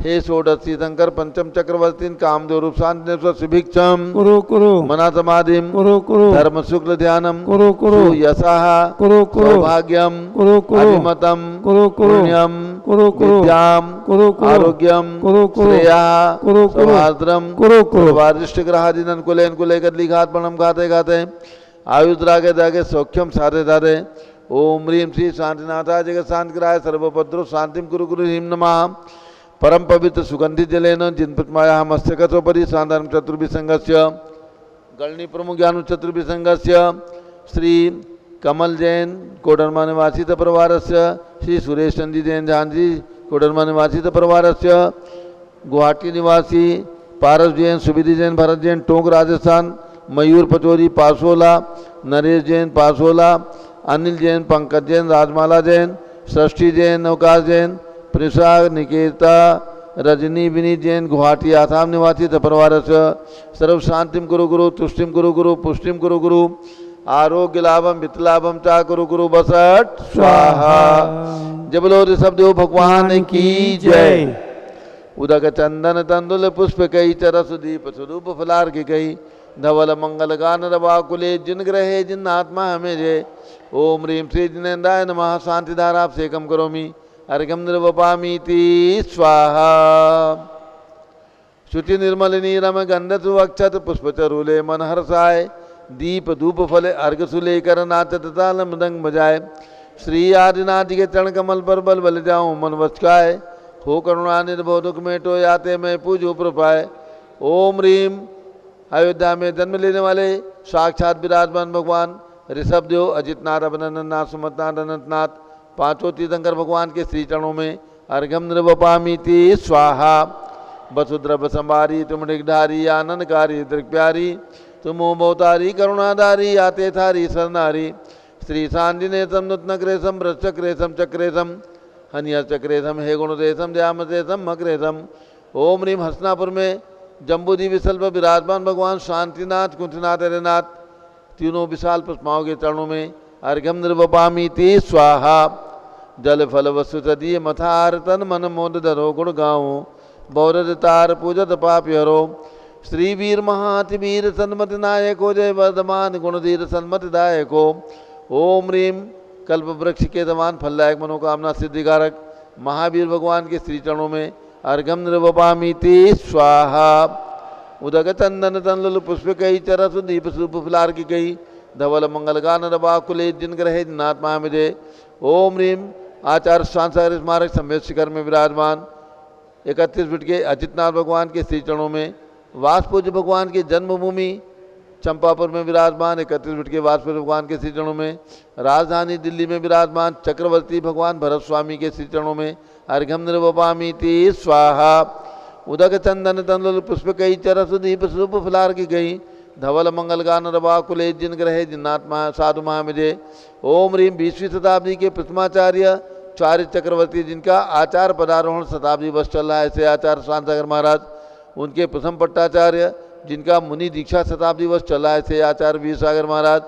हे षोडशी शंकर पंचम चक्रवर्तीन कामदेव रूप शांति सुभिक्षम कुरु मना समाधिम कुरु धर्म शुक्ल ध्यानम कुरु यशः कुरु सौभाग्यम कुरु अभिमतम कुरु पुण्यम कुरु विद्याम कुरु आरोग्यम कुरु श्रेयः कुरु सौहार्द्रम कुरु वारिष्ठ ग्रहादिनन कुलेन कुलेकर लिखात पणम खाते खाते आयुष रागे दागे सौख्यम साधे साधे। ओम ह्रीं श्री शांतिनाथाय जगत शांतिकराय सर्वभद्रो शांतिम कुरु कुरु ह्रीं नमः। परम पवित्र सुगंधित जलेन जिनपत्माया मस्तकतोपरि साधारण चतुर्भिसंगस्य गणनी प्रमुख ज्ञान चतुर्भिसंगस्य श्री कमल जैन कोडरमा निवासित परिवारस्य श्री सुरेश चंदी जैन झांझी कोडरमा निवासित परिवारस्य गुवाहाटी निवासी पारस जैन सुविधि जैन भरत जैन टोंक राजस्थान मयूर पचौरी पासोला नरेश जैन पासोला अनिल जैन पंकज जैन राजमाला जैन सृष्टि जैन नवकाश जैन प्रिसा निकेता रजनी विनीत जैन गुवाहाटी आसाम निवासी परिवारस्य सर्व शांतिम कुरु गुरु तुष्टिम कुरु गुरु पुष्टिम कुरु गुरु आरोग्य लाभम वित्तलाभम चा कुरु गुरु बसट स्वाहा। जबलो ऋषभदेव भगवान की जय। उदक चंदन तंदुल पुष्प कई चरस दीप स्वरूप फलार की कई धवल मंगल गान रवाकुले जिन ग्रहे जिन आत्मा हमें जय। ओम ह्रीं श्री जिनेन्द्राय नमः शांति धारा सेकम करोमि अर्घ्यम निर्वपामीति स्वाहा। शुचि निर्मल नीरम गंध सुवक्षत पुष्पचरूले मन हर्षाय दीप धूप फले अर्घ सुलेकर नाचत ताल मृदंग बजाए। श्री आदिनाथ के चरण कमल पर बल बल जाऊं मन वचकाय हो करुणा निर्भव दुख मेटो याते मैं पूजो प्रपाय। ओम रीम अयोध्या में जन्म लेने वाले साक्षात विराजमान भगवान ऋषभदेव अजितनाथ अभिनंदननाथ सुमतनाथ अनंतनाथ पांचों तीर्थंकर भगवान के श्री चरणों में अर्घम निर्वपामीति स्वाहा। वसुद्रभ संभारी तुम ऋगधारी आनंदकारी दृक्प्यारी तुम बहुतारी करुणाधारी आते थारी सरनारी। श्री सांदिने नग्रेशम वृक्षक्रेशम चक्रेशम हनिया चक्रेशम हे गुणदेशम दयामदेशम मक्रेशम। ओम रीम हसनापुर में जम्बूद्वीप विशल पर विराजमान भगवान शांतिनाथ कुंठनाथ हरिनाथ तीनों विशाल पुष्पाओं के चरणों में अर्घम निर्वपामीति स्वाहा। जल फल वस्तु तदीय मथार तन मन मोद धरो गुण गाऊं बौरद तार पूजत पाप हरो। श्री वीर महाति वीर सन्मति नायको जय वर्धमान गुणधीर सन्मति दायको। ओम रीम कल्प वृक्ष के समान फलदायक मनोकामना सिद्धिकारक महावीर भगवान के श्री चरणों में अर्घम निर्वपामीति स्वाहा। उदक चंदन तनल पुष्प कई चरस दीप सुप फुलार की कई धवल मंगल गान रबाकुले जिन ग्रहे नाथ महामिजय। ओम रीम आचार्य सांसागर स्मारक समेत शिखर में विराजमान 31 फीट के अजितनाथ भगवान के श्री चरणों में वासपूज्य भगवान की जन्मभूमि चंपापुर में विराजमान 31 फीट के वासपूज्य भगवान के श्री चरणों में राजधानी दिल्ली में विराजमान चक्रवर्ती भगवान भरत स्वामी के श्री चरणों में अर्घम निर्वपामीति स्वाहा। उदक चंदन तंदुल पुष्प कई चरस दीप स्वरूप फुलार की गई धवल मंगल गान रबा कुले जिन ग्रहे जिन्नाथ साधु महामिजय। ओम रीम 20वीं शताब्दी के प्रथमाचार्य चार्य चक्रवर्ती जिनका आचार पदारोहण शताब्दी वर्ष चल रहा है ऐसे आचार्य शांतसागर महाराज, उनके प्रथम पट्टाचार्य जिनका मुनि दीक्षा शताब्दी वर्ष चल रहा है ऐसे आचार्य वीर सागर महाराज,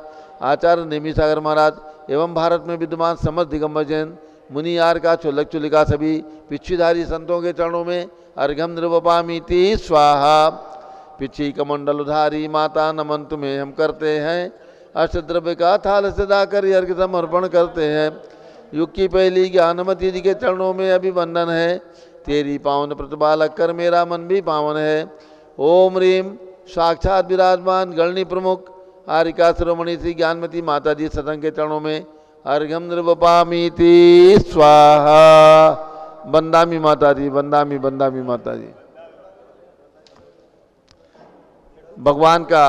आचार्य नेमी सागर महाराज एवं भारत में विद्यमान समस्त दिगंबर जैन मुनि यार का चुल्लक चुलिका सभी पिछीधारी संतों के चरणों में अर्घम निर्वपामीति स्वाहा। पिछी कमंडलधारी माता नमन तुम्हें हम करते हैं अष्टद्रव्य का थाल सदा कर अर्घ समर्पण करते हैं। युग की पहली ज्ञानमती जी के चरणों में अभिवंदन है तेरी पावन प्रतिपालक कर मेरा मन भी पावन है। ओम रीम साक्षात विराजमान गणनी प्रमुख आरिका शिरोमणि श्री ज्ञानमती माता जी सतंग के चरणों में अर्घम निर्वपामीति स्वाहा। बंदामी माता जी बंदामी बंदामी माता जी। भगवान का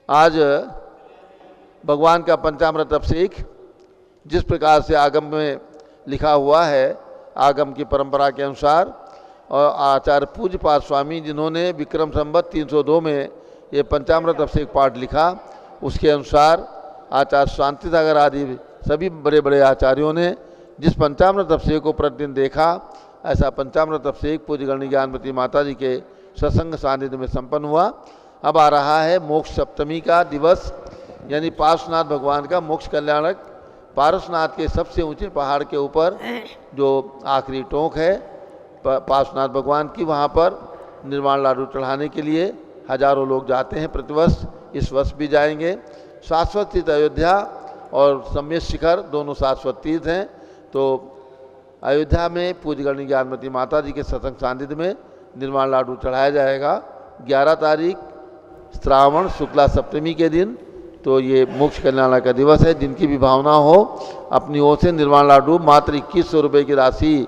आज भगवान का पंचामृत अभिषेक जिस प्रकार से आगम में लिखा हुआ है आगम की परंपरा के अनुसार और आचार्य पूज्य पाद स्वामी जिन्होंने विक्रम संवत 302 में ये पंचामृत अभिषेक पाठ लिखा उसके अनुसार आचार्य शांति सागर आदि सभी बड़े बड़े आचार्यों ने जिस पंचामृत अभिषेक को प्रतिदिन देखा ऐसा पंचामृत अभिषेक पूज्य गणनी ज्ञानमती माता जी के सत्संग सानिध्य में संपन्न हुआ। अब आ रहा है मोक्ष सप्तमी का दिवस यानी पार्श्वनाथ भगवान का मोक्ष कल्याणक पार्श्वनाथ के सबसे ऊंचे पहाड़ के ऊपर जो आखिरी टोंक है पार्श्वनाथ भगवान की, वहाँ पर निर्वाण लाडू चढ़ाने के लिए हजारों लोग जाते हैं प्रतिवर्ष, इस वर्ष भी जाएंगे। शाश्वत तीर्थ अयोध्या और सम्यक शिखर दोनों शाश्वत तीर्थ हैं। तो अयोध्या में पूज्य गणनी ज्ञानमती माता जी के सत्संग सानिध्य में निर्वाण लाडू चढ़ाया जाएगा 11 तारीख श्रावण शुक्ला सप्तमी के दिन। तो ये मोक्ष कल्याण का दिवस है। जिनकी भी भावना हो अपनी ओर से निर्वाण लाडू मात्र 2100 रुपये की राशि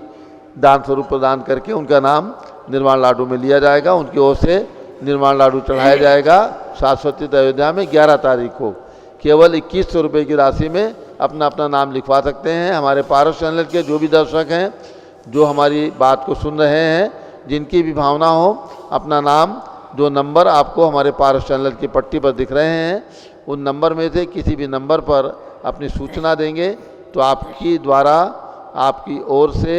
दान स्वरूप प्रदान करके उनका नाम निर्वाण लाडू में लिया जाएगा, उनकी ओर से निर्वाण लाडू चढ़ाया जाएगा शाश्वती अयोध्या में 11 तारीख को। केवल 2100 रुपये की राशि में अपना अपना नाम लिखवा सकते हैं। हमारे पारस चैनल के जो भी दर्शक हैं जो हमारी बात को सुन रहे हैं जिनकी भी भावना हो अपना नाम जो नंबर आपको हमारे पारस चैनल की पट्टी पर दिख रहे हैं उन नंबर में से किसी भी नंबर पर अपनी सूचना देंगे तो आपकी द्वारा आपकी ओर से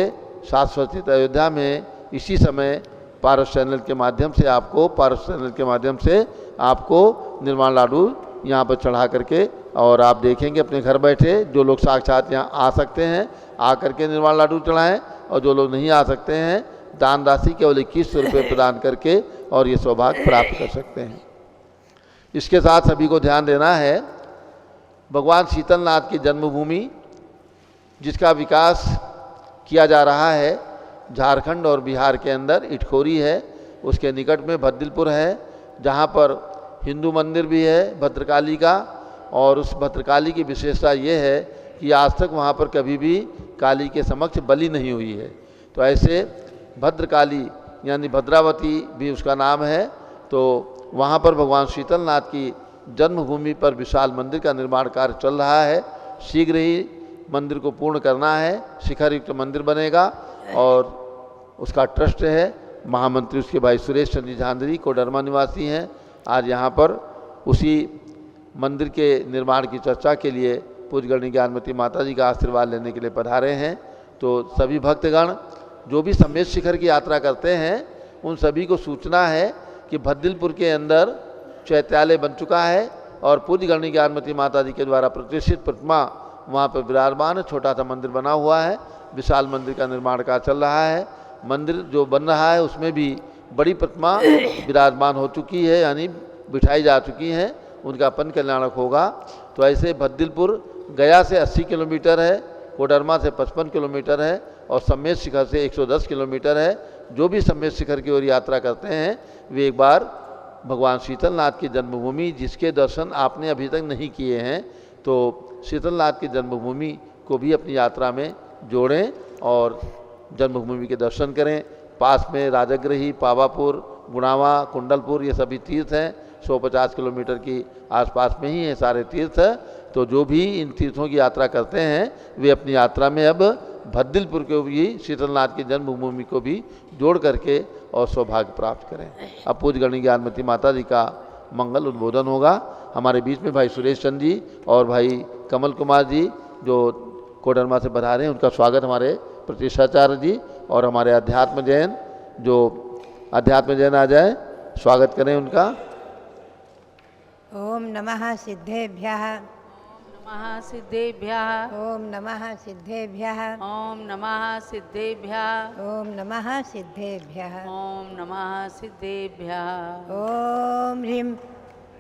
शाश्वती अयोध्या में इसी समय पारस चैनल के माध्यम से आपको निर्वाण लाडू यहाँ पर चढ़ा करके और आप देखेंगे अपने घर बैठे जो लोग साक्षात यहाँ आ सकते हैं आ करके निर्वाण लाडू चढ़ाएं और जो लोग नहीं आ सकते हैं दान राशि केवल 2100 रुपये प्रदान करके और ये सौभाग्य प्राप्त कर सकते हैं। इसके साथ सभी को ध्यान देना है भगवान शीतलनाथ की जन्मभूमि जिसका विकास किया जा रहा है झारखंड और बिहार के अंदर इटखोरी है, उसके निकट में भद्दिलपुर है, जहाँ पर हिंदू मंदिर भी है भद्रकाली का। और उस भद्रकाली की विशेषता ये है कि आज तक वहाँ पर कभी भी काली के समक्ष बलि नहीं हुई है। तो ऐसे भद्रकाली यानी भद्रावती भी उसका नाम है। तो वहाँ पर भगवान शीतलनाथ की जन्मभूमि पर विशाल मंदिर का निर्माण कार्य चल रहा है। शीघ्र ही मंदिर को पूर्ण करना है, शिखर युक्त मंदिर बनेगा। और उसका ट्रस्ट है, महामंत्री उसके भाई सुरेश चंद्र झांझरी कोडरमा निवासी हैं। आज यहाँ पर उसी मंदिर के निर्माण की चर्चा के लिए पूज्यगणी ज्ञानमती माता जी का आशीर्वाद लेने के लिए पधारे हैं। तो सभी भक्तगण जो भी सम्मेद शिखर की यात्रा करते हैं उन सभी को सूचना है कि भद्दिलपुर के अंदर चैत्यालय बन चुका है और पूज्यगणी ज्ञानमती माता जी के द्वारा प्रतिष्ठित प्रतिमा वहाँ पर विराजमान है। छोटा सा मंदिर बना हुआ है, विशाल मंदिर का निर्माण कार्य चल रहा है। मंदिर जो बन रहा है उसमें भी बड़ी प्रतिमा विराजमान हो चुकी है, यानी बिठाई जा चुकी हैं, उनका अपन कल्याणक होगा। तो ऐसे भद्दिलपुर गया से 80 किलोमीटर है, कोडरमा से 55 किलोमीटर है और सम्मेद शिखर से 110 किलोमीटर है। जो भी सम्मेद शिखर की ओर यात्रा करते हैं वे एक बार भगवान शीतलनाथ की जन्मभूमि, जिसके दर्शन आपने अभी तक नहीं किए हैं, तो शीतलनाथ की जन्मभूमि को भी अपनी यात्रा में जोड़ें और जन्मभूमि के दर्शन करें। पास में राजगृही, पावापुर, गुणावा, कुंडलपुर ये सभी तीर्थ हैं। 150 किलोमीटर की आसपास में ही है सारे तीर्थ। तो जो भी इन तीर्थों की यात्रा करते हैं वे अपनी यात्रा में अब भद्दिलपुर को भी, शीतलनाथ की जन्मभूमि को भी जोड़ करके और सौभाग्य प्राप्त करें। अब पूज्यगणी ज्ञानमती माता जी का मंगल उद्बोधन होगा। हमारे बीच में भाई सुरेश चंद जी और भाई कमल कुमार जी जो कोडरमा से पधारे हैं, उनका स्वागत हमारे प्रतिष्ठाचार्य जी और हमारे अध्यात्म जैन, जो अध्यात्म जैन आ जाए, स्वागत करें उनका। ओम नमः सिद्धेभ्यः। नमः सिद्धेभ्यः। ओम नमः सिद्धेभ्यः। ओम नमः सिद्धेभ्यः। ओम नमः सिद्धेभ्यः। ओम नमः सिद्धेभ्यः। ओम ह्रीं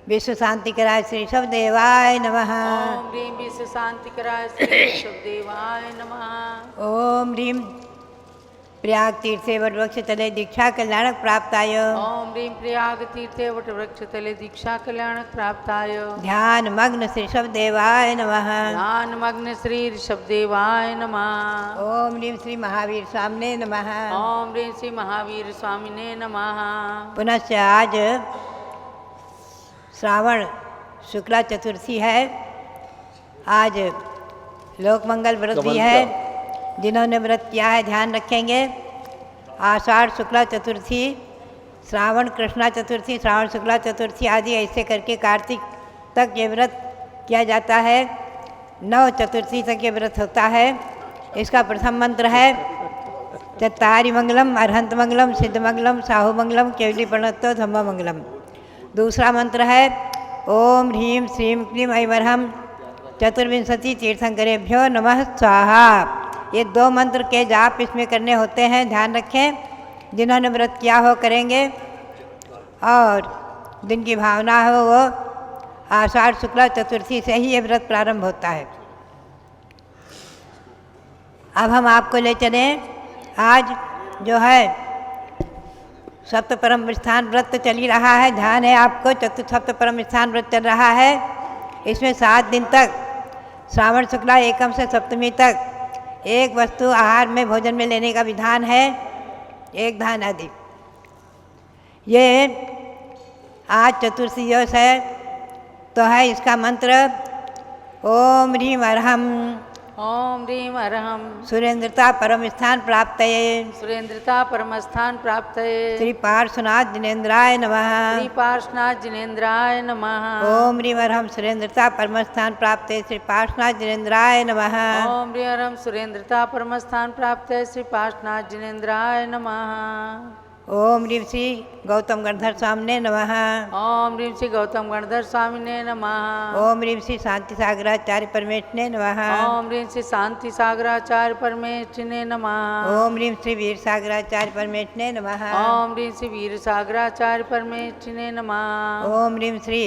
विश्व शांतिकराय श्री शवदेवाय नमः। ओम ह्रीं विश्व शांतिकराय श्री शवदेवाय नमः। ओम ह्रीं प्रयाग तीर्थे वटवृक्ष तले दीक्षा कल्याणक प्राप्ताय। ओम ह्रीं प्रयाग तीर्थे वटवृक्ष तले दीक्षा कल्याणक प्राप्ताय। ध्यान मग्न श्री शवदेवाय नमः। ध्यान मग्न श्री ऋषभदेवाय नमः। ओम ह्रीं श्री महावीर स्वामिने नमः। ओम ह्रीं श्री महावीर स्वामिने नमः। पुनश्च आज श्रावण शुक्ला चतुर्थी है। आज लोकमंगल व्रत भी है। जिन्होंने व्रत किया है ध्यान रखेंगे। आषाढ़ शुक्ला चतुर्थी, श्रावण कृष्णा चतुर्थी, श्रावण शुक्ला चतुर्थी आदि ऐसे करके कार्तिक तक ये व्रत किया जाता है। 9 चतुर्थी तक ये व्रत होता है। इसका प्रथम मंत्र है चत्तारि मंगलम, अरहंत मंगलम, सिद्ध मंगलम, साहु मंगलम, केवली प्रणतो धम्म मंगलम। दूसरा मंत्र है ओम ह्रीं श्रीं क्लीं ऐवरहम चतुर्विंशति तीर्थंकरेभ्यो नमः स्वाहा। ये 2 मंत्र के जाप इसमें करने होते हैं, ध्यान रखें। जिन्होंने व्रत किया हो करेंगे और जिनकी भावना हो वो आषाढ़ शुक्ला चतुर्थी से ही ये व्रत प्रारंभ होता है। अब हम आपको ले चलें। आज जो है सप्त परम स्थान व्रत चल ही रहा है। ध्यान है आपको, सप्त परम स्थान व्रत चल रहा है। इसमें 7 दिन तक श्रावण शुक्ला एकम से सप्तमी तक एक वस्तु आहार में भोजन में लेने का विधान है, एक धान आदि। ये आज चतुर्थी दिवस है तो है इसका मंत्र ओम ह्रीं अरहम। ओम ह्रीं अरहम सुरेंद्रता परम स्थान प्राप्त सुरेंद्रता परम स्थान प्राप्त श्री पार्श्वनाथ जिनेन्द्राय नमः। श्री पार्श्वनाथ जिनेन्द्राय नमः। ओम ह्रीं अरहम सुरेंद्रता परम स्थान प्राप्त श्री पार्श्वनाथ जिनेन्द्राय नमः। ओम ह्रीं अरहम सुरेंद्रता परम स्थान प्राप्त श्री पार्श्वनाथ जिनेन्द्राय नमः। ओम ह्रीं श्री गौतम गणधर स्वामिने नमः। ओम ह्रीं श्री गौतम गणधर स्वामिने नमः। ओम ह्रीं श्री शांति सागराचार्य परमेष्ठिने नमः। ओम ह्रीं श्री शांति सागराचार्य परमेष्ठिने नमः। ओम ह्रीं श्री वीर सागराचार्य परमेष्ठिने नमः। ओम ह्रीं श्री वीर सागराचार्य परमेष्ठिने नमः। ओम ह्रीं श्री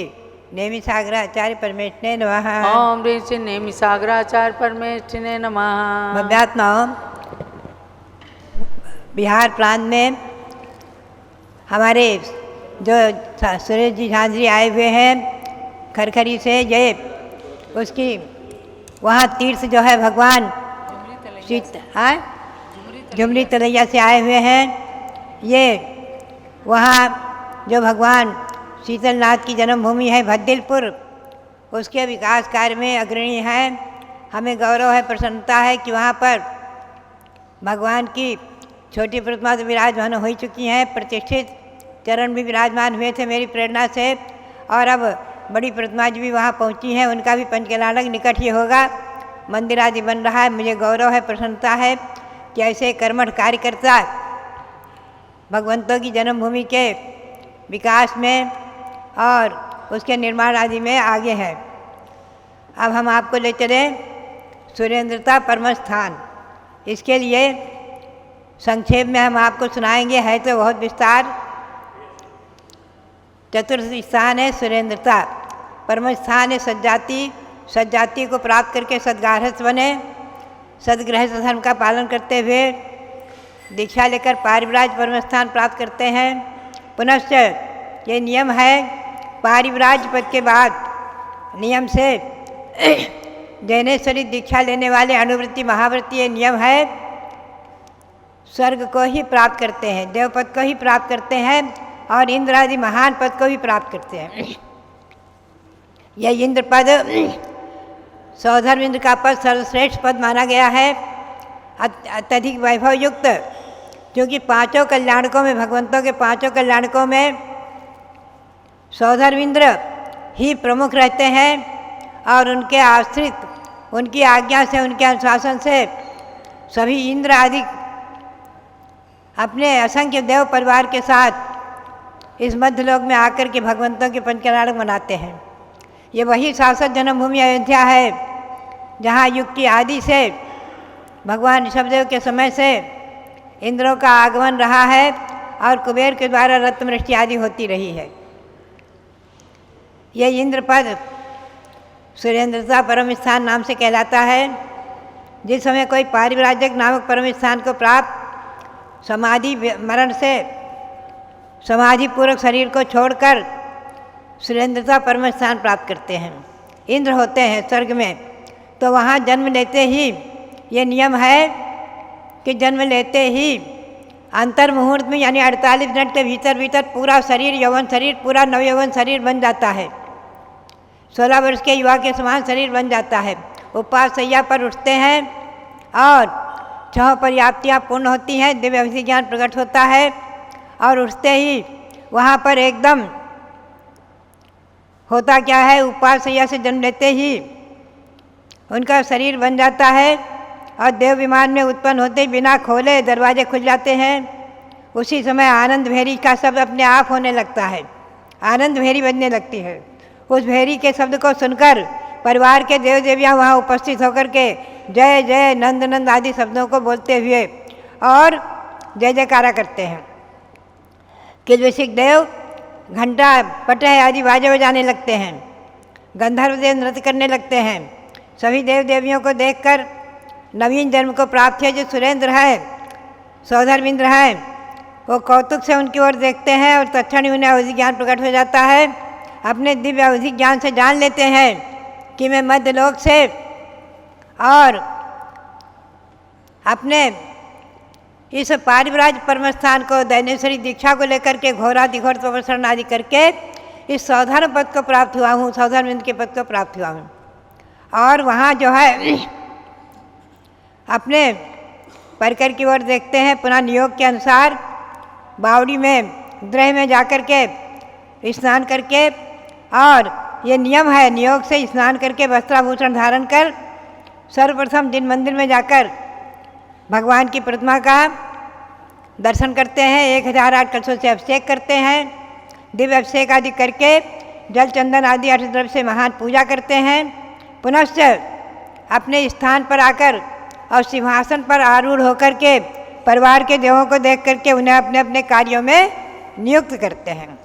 नेमि सागराचार्य परमेष्ठिने नमः। ओम ह्रीं श्री नेमि सागराचार्य परमेष्ठिने नमः। भव्यात्मा बिहार प्रांत में हमारे जो सुरेश जी झांझरी आए हुए हैं खरखरी से, ये उसकी वहाँ तीर्थ जो है भगवान झुमरी तलैया से आए हुए हैं। ये वहाँ जो भगवान शीतलनाथ की जन्मभूमि है भद्दिलपुर, उसके विकास कार्य में अग्रणी हैं। हमें गौरव है, प्रसन्नता है कि वहाँ पर भगवान की छोटी प्रतिमा तो विराजमान हो चुकी हैं, प्रतिष्ठित चरण भी विराजमान हुए थे मेरी प्रेरणा से, और अब बड़ी प्रतिमा जी भी वहाँ पहुँची हैं, उनका भी पंचकलालक निकट ही होगा, मंदिर आदि बन रहा है। मुझे गौरव है, प्रसन्नता है कि ऐसे कर्मठ कार्यकर्ता भगवंतों की जन्मभूमि के विकास में और उसके निर्माण आदि में आगे है। अब हम आपको ले चलें सुरेंद्रता परम स्थान। इसके लिए संक्षेप में हम आपको सुनाएंगे, है तो बहुत विस्तार। चतुर्थ स्थान है सुरेंद्रता, परम स्थान है सज्जाति। सज्जाति को प्राप्त करके सद्गारहस्थ बने, सदगृहस्थ धर्म का पालन करते हुए दीक्षा लेकर पारिव्राज परम स्थान प्राप्त करते हैं। पुनश्च ये नियम है, पारिव्राज पद के बाद नियम से जैनेश्वरी दीक्षा लेने वाले अनुवृत्ति महावृत्ति ये नियम है, स्वर्ग को ही प्राप्त करते हैं, देव पद को ही प्राप्त करते हैं और इंद्र आदि महान पद को भी प्राप्त करते हैं। यह इंद्र पद सौधर्म इंद्र का पद सर्वश्रेष्ठ पद माना गया है, अत्यधिक वैभव युक्त, क्योंकि पांचों कल्याणकों में, भगवंतों के पांचों कल्याणकों में सौधर्म इंद्र ही प्रमुख रहते हैं और उनके आश्रित, उनकी आज्ञा से, उनके अनुशासन से सभी इंद्र आदि अपने असंख्य देव परिवार के साथ इस मध्यलोक में आकर के भगवंतों के पंचकलालक मनाते हैं। ये वही शाश्वत जन्मभूमि अयोध्या है जहाँ युग की आदि से भगवान ऋषभदेव के समय से इंद्रों का आगमन रहा है और कुबेर के द्वारा रत्नवृष्टि आदि होती रही है। यह इंद्र पद सुरेंद्रता परम स्थान नाम से कहलाता है। जिस समय कोई पारिव्राजक नामक परम स्थान को प्राप्त समाधि मरण से समाधि पूर्वक शरीर को छोड़कर सुरेंद्रता परम स्थान प्राप्त करते हैं, इंद्र होते हैं स्वर्ग में, तो वहाँ जन्म लेते ही ये नियम है कि जन्म लेते ही अंतर मुहूर्त में यानी 48 मिनट के भीतर भीतर पूरा शरीर यौवन शरीर, पूरा नवयौवन शरीर बन जाता है, 16 वर्ष के युवा के समान शरीर बन जाता है। उपवास शैया पर उठते हैं और 6 पर्याप्तियाँ पूर्ण होती हैं, दिव्य अभिषेक ज्ञान प्रकट होता है और उठते ही वहाँ पर एकदम होता क्या है, उपवास शैया से जन्म लेते ही उनका शरीर बन जाता है और देव विमान में उत्पन्न होते ही बिना खोले दरवाजे खुल जाते हैं। उसी समय आनंद भेरी का शब्द अपने आप होने लगता है, आनंद भेरी बजने लगती है। उस भेरी के शब्द को सुनकर परिवार के देव देवियाँ वहाँ उपस्थित होकर के जय जय नंद नंद आदि शब्दों को बोलते हुए और जय जयकारा करते हैं। किलवसिक देव घंटा पटह आदि बाजे बजाने लगते हैं, गंधर्व देव नृत्य करने लगते हैं। सभी देव देवियों को देखकर नवीन जन्म को प्राप्त है जो सुरेंद्र है, सौधर्म इंद्र है, वो कौतुक से उनकी ओर देखते हैं और तत्क्षण ही उन्हें अवधि ज्ञान प्रकट हो जाता है। अपने दिव्य अवधि ज्ञान से जान लेते हैं कि मैं मध्यलोक से और अपने इस पारिव्राज परम स्थान को दैनेश्वरी दीक्षा को लेकर के घोराधिघोर तपस्या आदि करके इस सौधर्म पद को प्राप्त हुआ हूँ, सौधर्म इंद्र के पद को प्राप्त हुआ हूँ। और वहाँ जो है अपने परिकर की ओर देखते हैं, पुनः नियोग के अनुसार बावड़ी में गृह में जाकर के स्नान करके, और ये नियम है नियोग से स्नान करके वस्त्राभूषण धारण कर सर्वप्रथम जिन मंदिर में जाकर भगवान की प्रतिमा का दर्शन करते हैं, 1008 कलशों से अभिषेक करते हैं, दिव्य अभिषेक आदि करके जल चंदन आदि अष्टद्रव्य से महान पूजा करते हैं। पुनश्च अपने स्थान पर आकर और सिंहासन पर आरूढ़ होकर के परिवार के देवों को देख करके उन्हें अपने अपने कार्यों में नियुक्त करते हैं।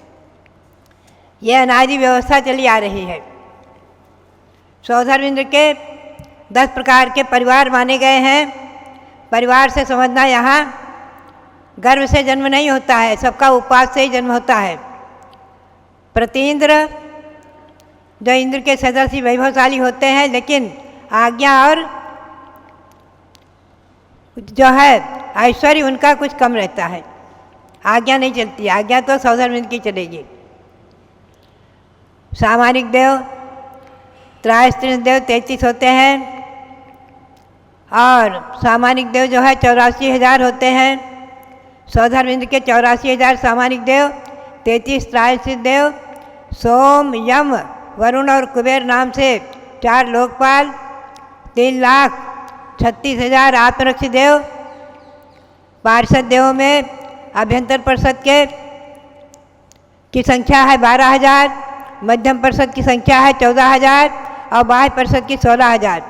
यह अनादि व्यवस्था चली आ रही है। सौधर्म इंद्र के 10 प्रकार के परिवार माने गए हैं। परिवार से समझना यहाँ गर्भ से जन्म नहीं होता है, सबका उपास से ही जन्म होता है। प्रतीन्द्र जो इंद्र के सदस्य वैभवशाली होते हैं, लेकिन आज्ञा और जो है ऐश्वर्य उनका कुछ कम रहता है, आज्ञा नहीं चलती, आज्ञा तो सौधर्मिंद की चलेगी। सामानिक देव त्रायस्त्रीण देव 33 होते हैं और सामानिक देव जो है 84,000 होते हैं। सौधर्मिंद के 84,000 सामानिक देव, 33 त्रायस्त्रीण देव, सोम यम वरुण और कुबेर नाम से 4 लोकपाल, 3,36,000 आत्मरक्षी देव। पार्षद देवों में अभ्यंतर परिषद की संख्या है 12,000, मध्यम परिषद की संख्या है 14,000 और बाह्य परिषद की 16,000।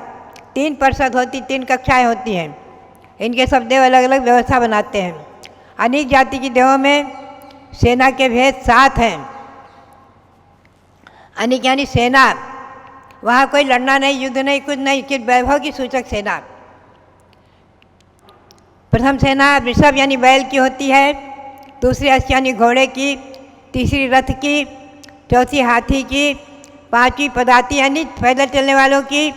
3 परिषद होती, 3 कक्षाएं होती हैं। इनके सब देव अलग अलग व्यवस्था बनाते हैं। अनेक जाति की देवों में सेना के भेद 7 हैं। अनेक यानी सेना, वहाँ कोई लड़ना नहीं, युद्ध नहीं, कुछ नहीं, कि वैभव की सूचक सेना। प्रथम सेना वृषभ यानी बैल की होती है, दूसरी अश्व यानी घोड़े की, तीसरी रथ की, चौथी हाथी की, पांचवी पदाती यानी पैदल चलने वालों की,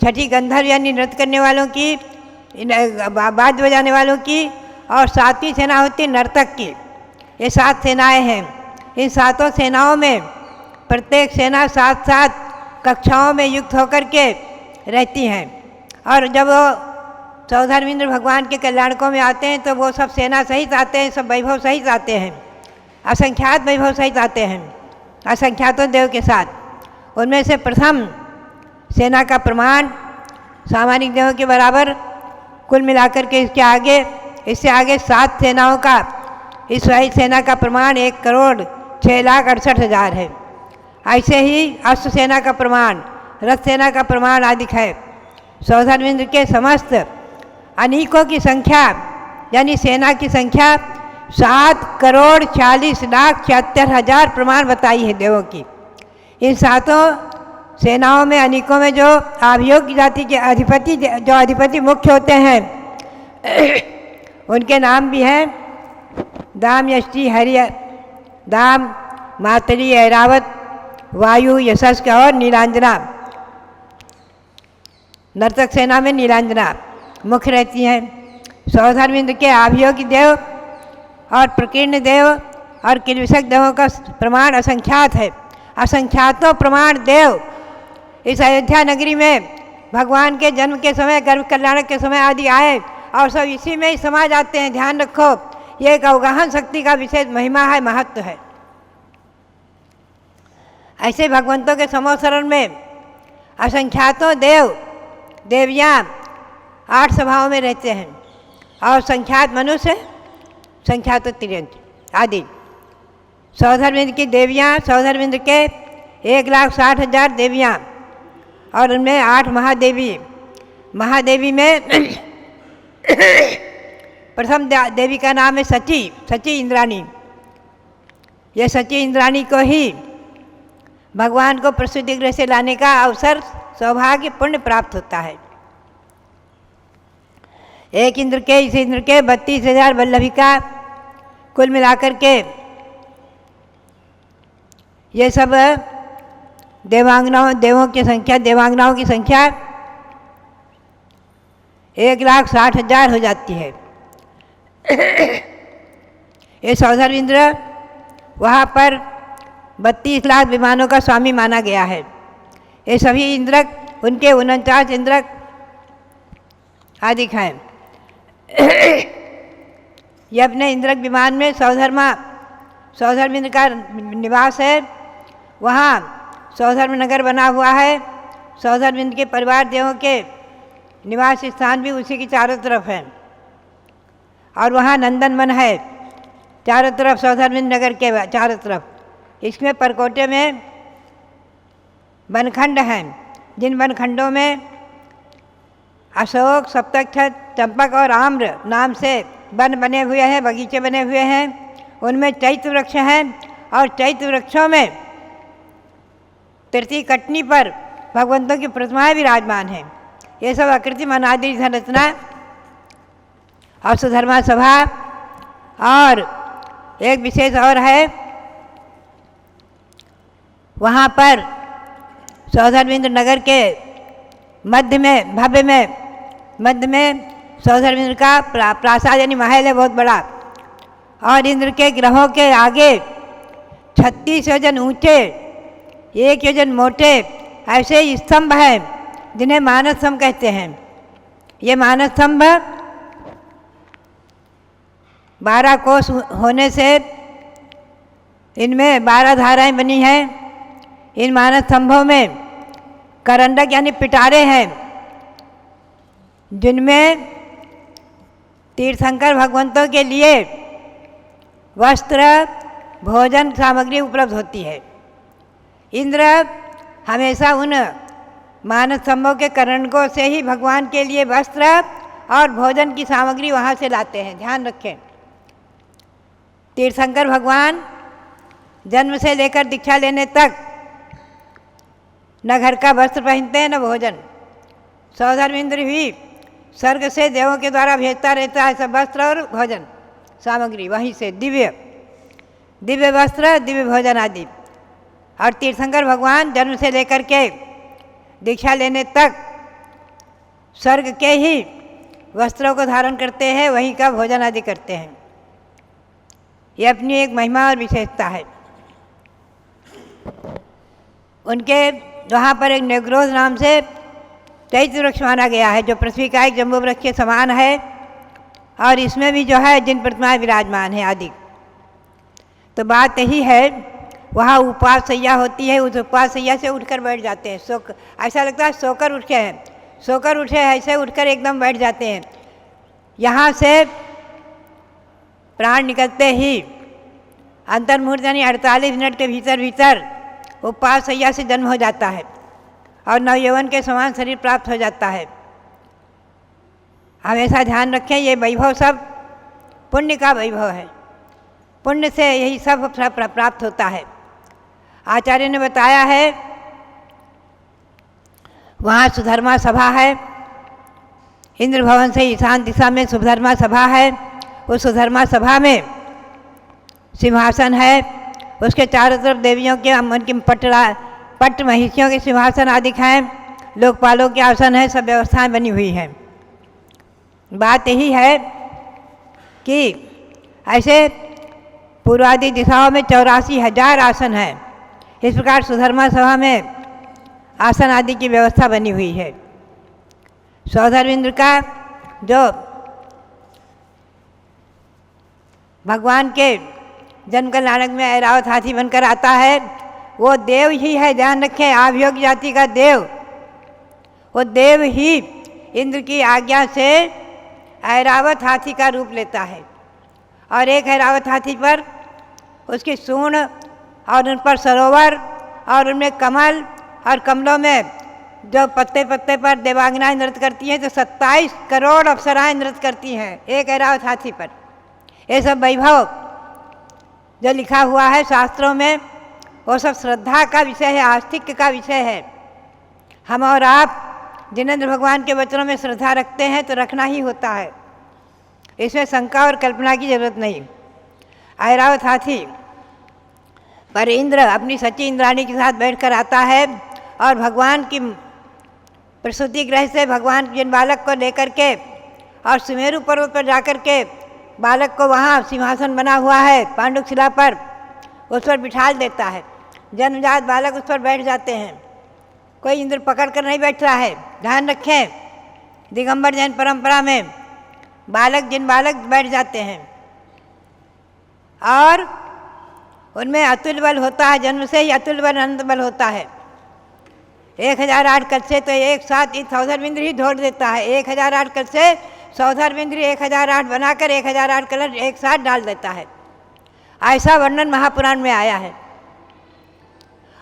छठी गंधर्व यानी नृत्य करने वालों की, वाद्य बजाने वालों की, और 7वीं सेना होती नर्तक की। ये 7 सेनाएं हैं। इन 7 सेनाओं में प्रत्येक सेना 7-7 कक्षाओं में युक्त होकर के रहती हैं। और जब वो सौधर्मेंद्र भगवान के कल्याणकों में आते हैं तो वो सब सेना सहित आते हैं, सब वैभव सहित आते हैं, असंख्यात वैभव सहित आते हैं, असंख्यातों देव के साथ। उनमें से प्रथम सेना का प्रमाण सामानिक देवों के बराबर, कुल मिलाकर के इससे आगे 7 सेनाओं का, इस सेना का प्रमाण 1,06,68,000 है। ऐसे ही अश्व सेना का प्रमाण, रथ सेना का प्रमाण आदि है। सौधर्मेंद्र के समस्त अनेकों की संख्या यानी सेना की संख्या 7,40,40,76,000 प्रमाण बताई है देवों की। इन 7 सेनाओं में अनेकों में जो अभियोग जाति के अधिपति मुख्य होते हैं उनके नाम भी हैं दाम, यष्टि, हरि, दाम, मातरी, ऐरावत, वायु, यशस्क और नीलांजना। नर्तक सेना में नीलांजना मुख्य रहती हैं। सौधर्मेंद्र के अभियोगी देव और प्रकीर्ण देव और किलविषक देवों का प्रमाण असंख्यात है। असंख्यातों प्रमाण देव इस अयोध्या नगरी में भगवान के जन्म के समय, गर्भ कल्याणक के समय आदि आए और सब इसी में ही समा जाते हैं। ध्यान रखो, ये एक अवगाहन शक्ति का विशेष महिमा है, महत्व है। ऐसे भगवंतों के समोसरण में असंख्यातों देव देवियाँ 8 सभाओं में रहते हैं और संख्यात मनुष्य, संख्यातों तिर्यंत आदि। सौधर्मेंद्र की देवियाँ, सौधर्मेंद्र के 1,60,000 देवियाँ और उनमें 8 महादेवी। महादेवी में प्रथम देवी का नाम है सची, सची इंद्राणी। यह सची इंद्राणी को ही भगवान को प्रसूति गृह से लाने का अवसर, सौभाग्य, पुण्य प्राप्त होता है। इस इंद्र के 32,000 वल्लभिका, कुल मिलाकर के ये सब देवों की संख्या, देवांगनाओं की संख्या 1,60,000 हो जाती है। ये सौधर्मेंद्र वहाँ पर 32 लाख विमानों का स्वामी माना गया है। ये सभी इंद्रक, उनके 49 इंद्रक आदि हैं। ये अपने इंद्रक विमान में सौधर्मेंद्र का निवास है। वहाँ सौधर्म नगर बना हुआ है। सौधर्मेंद्र के परिवार देवों के निवास स्थान भी उसी की चारों तरफ है। और वहाँ नंदन वन है चारों तरफ, सौधर्मेंद्र नगर के चारों तरफ। इसमें परकोटे में वनखंड हैं, जिन वनखंडों में अशोक, सप्तक, चंपक और आम्र नाम से वन बने हुए हैं, बगीचे बने हुए हैं। उनमें चैत्र वृक्ष हैं और चैत्र वृक्षों में तृतीय कटनी पर भगवंतों की प्रतिमाएं विराजमान हैं। ये सब आकृति अनादि संरचना और सुधर्मा सभा और एक विशेष और है, वहाँ पर सौधर्मेंद्र नगर के मध्य में भव्य में मध्य में सौधर्मेंद्र का प्रासाद यानी महल है बहुत बड़ा, और इंद्र के ग्रहों के आगे 36 योजन ऊंचे 1 योजन मोटे ऐसे स्तंभ हैं जिन्हें मानस स्तंभ कहते हैं। ये मानस स्तंभ 12 कोस होने से इनमें 12 धाराएं बनी हैं। इन मानस स्तंभों में करंडक यानी पिटारे हैं जिनमें तीर्थंकर भगवंतों के लिए वस्त्र भोजन सामग्री उपलब्ध होती है। इंद्र हमेशा उन मानस स्तंभों के करंडकों से ही भगवान के लिए वस्त्र और भोजन की सामग्री वहाँ से लाते हैं। ध्यान रखें, तीर्थंकर भगवान जन्म से लेकर दीक्षा लेने तक न घर का वस्त्र पहनते हैं न भोजन। सौधर्मेंद्र भी स्वर्ग से देवों के द्वारा भेजता रहता है सब वस्त्र और भोजन सामग्री, वहीं से दिव्य वस्त्र दिव्य भोजन आदि। और तीर्थंकर भगवान जन्म से लेकर के दीक्षा लेने तक स्वर्ग के ही वस्त्रों को धारण करते हैं, वहीं का भोजन आदि करते हैं। ये अपनी एक महिमा और विशेषता है। उनके वहाँ पर एक नेग्रोज नाम से चैत्र वृक्ष माना गया है जो पृथ्वी का एक जम्बू वृक्ष के समान है, और इसमें भी जो है जिन प्रतिमाएं विराजमान हैं आदि। तो बात यही है, वहाँ उपवास सैया होती है, उस उपवास सैया से उठकर बैठ जाते हैं। ऐसा लगता है सोकर उठे हैं, ऐसे उठकर एकदम बैठ जाते हैं। यहाँ से प्राण निकलते ही अंतर्मुहूर्त यानी 48 मिनट के भीतर उपवास सैया से जन्म हो जाता है और नवयौवन के समान शरीर प्राप्त हो जाता है। हमेशा ध्यान रखें, ये वैभव सब पुण्य का वैभव है, पुण्य से यही सब प्राप्त होता है। आचार्य ने बताया है, वहाँ सुधर्मा सभा है, इंद्र भवन से ईशान दिशा में सुधर्मा सभा है। उस सुधर्मा सभा में सिंहासन है, उसके चारों तरफ देवियों के उनकी पट महिषियों के सिंहासन आदि हैं, लोकपालों के आसन है, सब व्यवस्थाएं बनी हुई हैं। बात यही है कि ऐसे पूर्वादि दिशाओं में 84,000 आसन हैं। इस प्रकार सुधर्मा सभा में आसन आदि की व्यवस्था बनी हुई है। सौधर्मेंद्र का जो भगवान के जन्म कल्याणक में ऐरावत हाथी बनकर आता है, वो देव ही है। ध्यान रखें, आभियोग जाति का देव, वो देव ही इंद्र की आज्ञा से ऐरावत हाथी का रूप लेता है। और एक ऐरावत हाथी पर उसकी सूंड और उन पर सरोवर और उनमें कमल और कमलों में जो पत्ते पत्ते पर देवांगनाएं नृत्य करती हैं, तो 27 करोड़ अप्सराएं नृत्य करती हैं एक ऐरावत हाथी पर। ये सब वैभव जो लिखा हुआ है शास्त्रों में, वो सब श्रद्धा का विषय है, आस्तिक्य का विषय है। हम और आप जिनेंद्र भगवान के वचनों में श्रद्धा रखते हैं तो रखना ही होता है, इसमें शंका और कल्पना की जरूरत नहीं। ऐरावत हाथी पर इंद्र अपनी सच्ची इंद्राणी के साथ बैठकर आता है और भगवान की प्रसूति गृह से भगवान जिन बालक को लेकर के और सुमेरु पर्वत पर जाकर के बालक को वहाँ सिंहासन बना हुआ है पांडुक शिला पर, उस पर बिठा देता है। जन्मजात बालक उस पर बैठ जाते हैं, कोई इंद्र पकड़ कर नहीं बैठ रहा है। ध्यान रखें, दिगंबर जैन परंपरा में जिन बालक बैठ जाते हैं और उनमें अतुल बल होता है, जन्म से ही अतुल बल अनंत बल होता है। 1008 कल से तो एक साथ सौधर्मेंद्र ही ढोड़ देता है। 1008 कल से सौधर्मेंद्र 1008 बनाकर 1008 कलश एक साथ डाल देता है। ऐसा वर्णन महापुराण में आया है।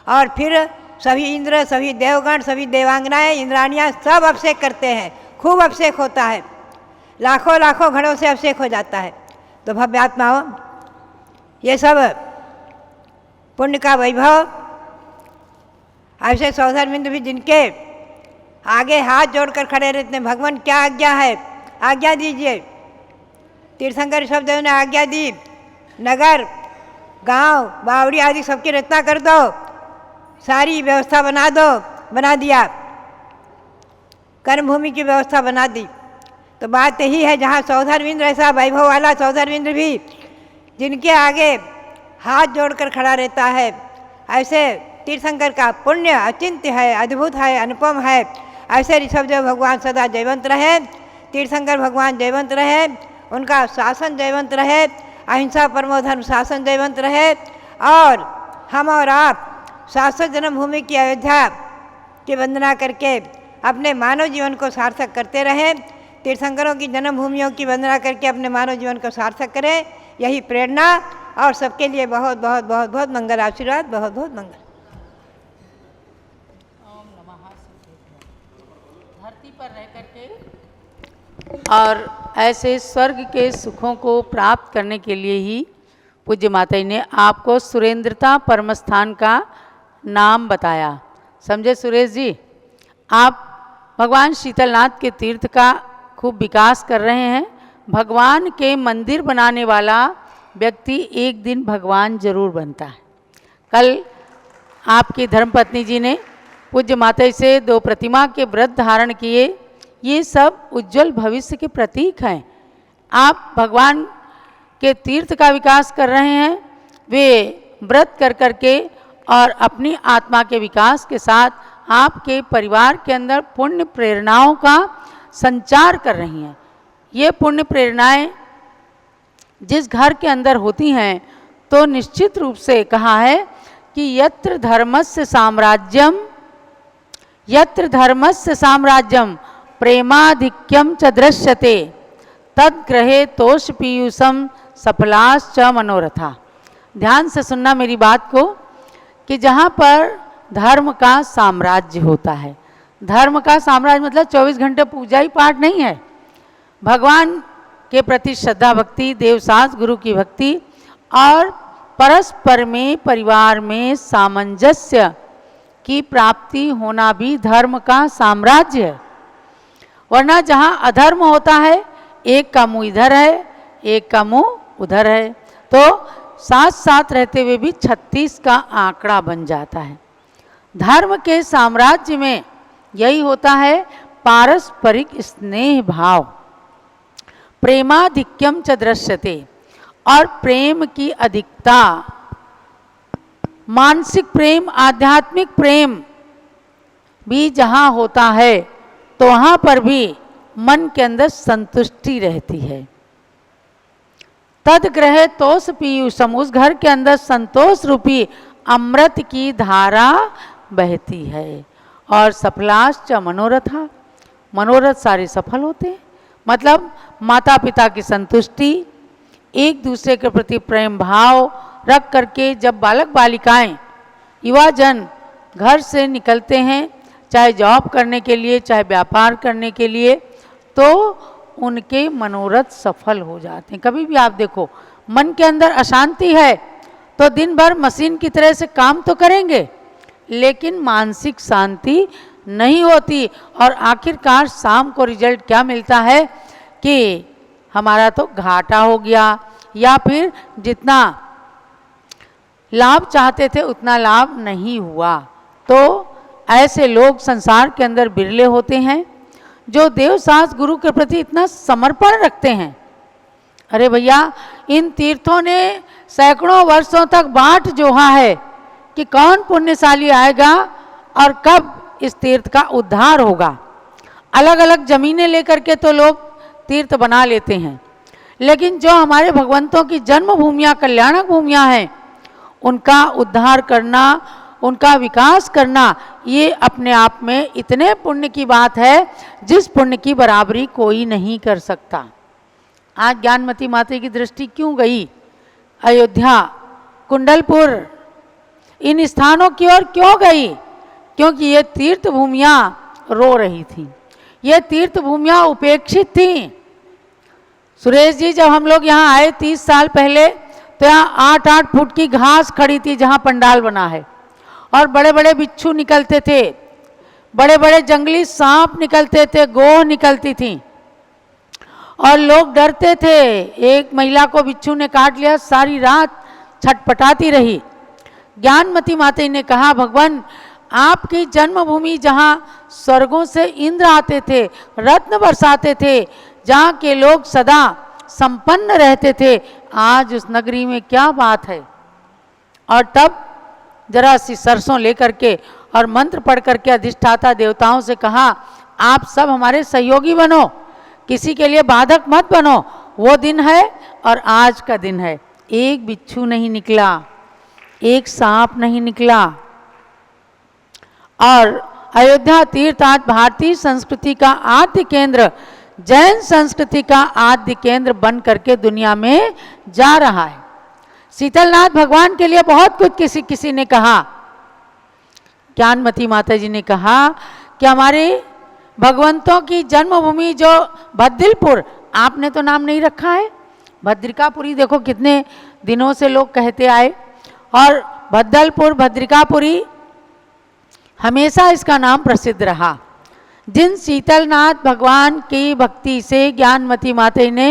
और फिर सभी इंद्र, सभी देवगण, सभी देवांगनाएं, इंद्राणियाँ सब अभिषेक करते हैं, खूब अभिषेक होता है, लाखों लाखों घड़ों से अभिषेक हो जाता है। तो भव्यात्माओं, ये सब पुण्य का वैभव। ऐसे सौधर्मेंद्र भी जिनके आगे हाथ जोड़कर खड़े रहते हैं, भगवान क्या आज्ञा है, आज्ञा दीजिए। तीर्थंकर ऋषभदेव ने आज्ञा दी, नगर, गांव, बावड़ी आदि सबकी रचना कर दो, सारी व्यवस्था बना दो। बना दिया, कर्मभूमि की व्यवस्था बना दी। तो बात यही है, जहाँ चौधरविंद्र ऐसा वैभव वाला चौधरविंद्र भी जिनके आगे हाथ जोड़कर खड़ा रहता है, ऐसे तीर्थंकर का पुण्य अचिंत्य है, अद्भुत है, अनुपम है। ऐसे ऋषभदेव भगवान सदा जयवंत रहे, तीर्थंकर भगवान जयवंत रहे, उनका शासन जयवंत रहे, अहिंसा परमो धर्म शासन जयवंत रहे, और हम और आप शाश्वत जन्मभूमि की अयोध्या की वंदना करके अपने मानव जीवन को सार्थक करते रहें। तीर्थंकरों की जन्मभूमियों की वंदना करके अपने मानव जीवन को सार्थक करें, यही प्रेरणा। और सबके लिए बहुत बहुत बहुत बहुत मंगल आशीर्वाद, बहुत बहुत मंगल। धरती पर रह करके और ऐसे स्वर्ग के सुखों को प्राप्त करने के लिए ही पूज्य माता जी ने आपको सुरेंद्रता परमस्थान का नाम बताया। समझे सुरेश जी? आप भगवान शीतलनाथ के तीर्थ का खूब विकास कर रहे हैं। भगवान के मंदिर बनाने वाला व्यक्ति एक दिन भगवान जरूर बनता है। कल आपकी धर्मपत्नी जी ने पूज्य माता जी से 2 प्रतिमा के व्रत धारण किए। ये सब उज्जवल भविष्य के प्रतीक हैं। आप भगवान के तीर्थ का विकास कर रहे हैं, वे व्रत कर करके और अपनी आत्मा के विकास के साथ आपके परिवार के अंदर पुण्य प्रेरणाओं का संचार कर रही हैं। ये पुण्य प्रेरणाएं जिस घर के अंदर होती हैं तो निश्चित रूप से कहा है कि यत्र धर्मस्य साम्राज्यम प्रेमाधिक्यम च दृश्यते तद्ग्रहे तोष पीयूषम सफलाश्च मनोरथा। ध्यान से सुनना मेरी बात को, कि जहाँ पर धर्म का साम्राज्य होता है, धर्म का साम्राज्य मतलब 24 घंटे पूजा ही पाठ नहीं है। भगवान के प्रति श्रद्धा भक्ति, देवशास्त्र गुरु की भक्ति और परस्पर में परिवार में सामंजस्य की प्राप्ति होना भी धर्म का साम्राज्य है। वरना जहाँ अधर्म होता है, एक का मुँह इधर है, एक का मुँह उधर है, तो साथ साथ रहते हुए भी 36 का आंकड़ा बन जाता है। धर्म के साम्राज्य में यही होता है, पारस्परिक स्नेह भाव, प्रेमाधिक्यम च दृश्यते, और प्रेम की अधिकता, मानसिक प्रेम, आध्यात्मिक प्रेम भी जहाँ होता है तो वहाँ पर भी मन के अंदर संतुष्टि रहती है। तद्ग्रहे तोष पीयूषम, उस घर के अंदर संतोष रूपी अमृत की धारा बहती है। और सफलाश्च मनोरथा, मनोरथ सारे सफल होते हैं। मतलब माता पिता की संतुष्टि, एक दूसरे के प्रति प्रेम भाव रख करके जब बालक बालिकाएं, युवा जन घर से निकलते हैं, चाहे जॉब करने के लिए, चाहे व्यापार करने के लिए, तो उनके मनोरथ सफल हो जाते हैं। कभी भी आप देखो, मन के अंदर अशांति है तो दिन भर मशीन की तरह से काम तो करेंगे, लेकिन मानसिक शांति नहीं होती। और आखिरकार शाम को रिजल्ट क्या मिलता है कि हमारा तो घाटा हो गया, या फिर जितना लाभ चाहते थे उतना लाभ नहीं हुआ। तो ऐसे लोग संसार के अंदर बिरले होते हैं जो देवशास्त्र गुरु के प्रति इतना समर्पण रखते हैं। अरे भैया, इन तीर्थों ने सैकड़ों वर्षों तक बाट जोहा है कि कौन पुण्यशाली आएगा और कब इस तीर्थ का उद्धार होगा। अलग अलग जमीनें लेकर के तो लोग तीर्थ बना लेते हैं, लेकिन जो हमारे भगवंतों की जन्म भूमियाँ, कल्याणक भूमियाँ हैं, उनका उद्धार करना, उनका विकास करना, ये अपने आप में इतने पुण्य की बात है जिस पुण्य की बराबरी कोई नहीं कर सकता। आज ज्ञानमती माता की दृष्टि क्यों गई अयोध्या, कुंडलपुर, इन स्थानों की ओर क्यों गई? क्योंकि ये तीर्थ भूमियाँ रो रही थी, ये तीर्थ भूमियाँ उपेक्षित थीं। सुरेश जी, जब हम लोग यहाँ आए 30 साल पहले, तो यहाँ 8-8 फुट की घास खड़ी थी जहाँ पंडाल बना है, और बड़े बड़े बिच्छू निकलते थे, बड़े बड़े जंगली सांप निकलते थे, गोह निकलती थी। और लोग डरते थे। एक महिला को बिच्छू ने काट लिया, सारी रात छटपटाती रही। ज्ञानमती माता ने कहा, भगवान आपकी जन्मभूमि जहाँ स्वर्गों से इंद्र आते थे, रत्न बरसाते थे, जहाँ के लोग सदा संपन्न रहते थे, आज उस नगरी में क्या बात है। और तब जरा सी सरसों लेकर के और मंत्र पढ़ करके अधिष्ठाता देवताओं से कहा, आप सब हमारे सहयोगी बनो, किसी के लिए बाधक मत बनो। वो दिन है और आज का दिन है। एक बिच्छू नहीं निकला, एक सांप नहीं निकला। और अयोध्या तीर्थ आज भारतीय संस्कृति का आद्य केंद्र, जैन संस्कृति का आद्य केंद्र बन करके दुनिया में जा रहा है। शीतलनाथ भगवान के लिए बहुत कुछ किसी ने कहा। ज्ञानमती माता जी ने कहा कि हमारे भगवंतों की जन्मभूमि जो भद्दिलपुर, आपने तो नाम नहीं रखा है, भद्रिकापुरी देखो कितने दिनों से लोग कहते आए, और भद्दलपुर भद्रिकापुरी हमेशा इसका नाम प्रसिद्ध रहा। जिन शीतलनाथ भगवान की भक्ति से ज्ञानमती माता ने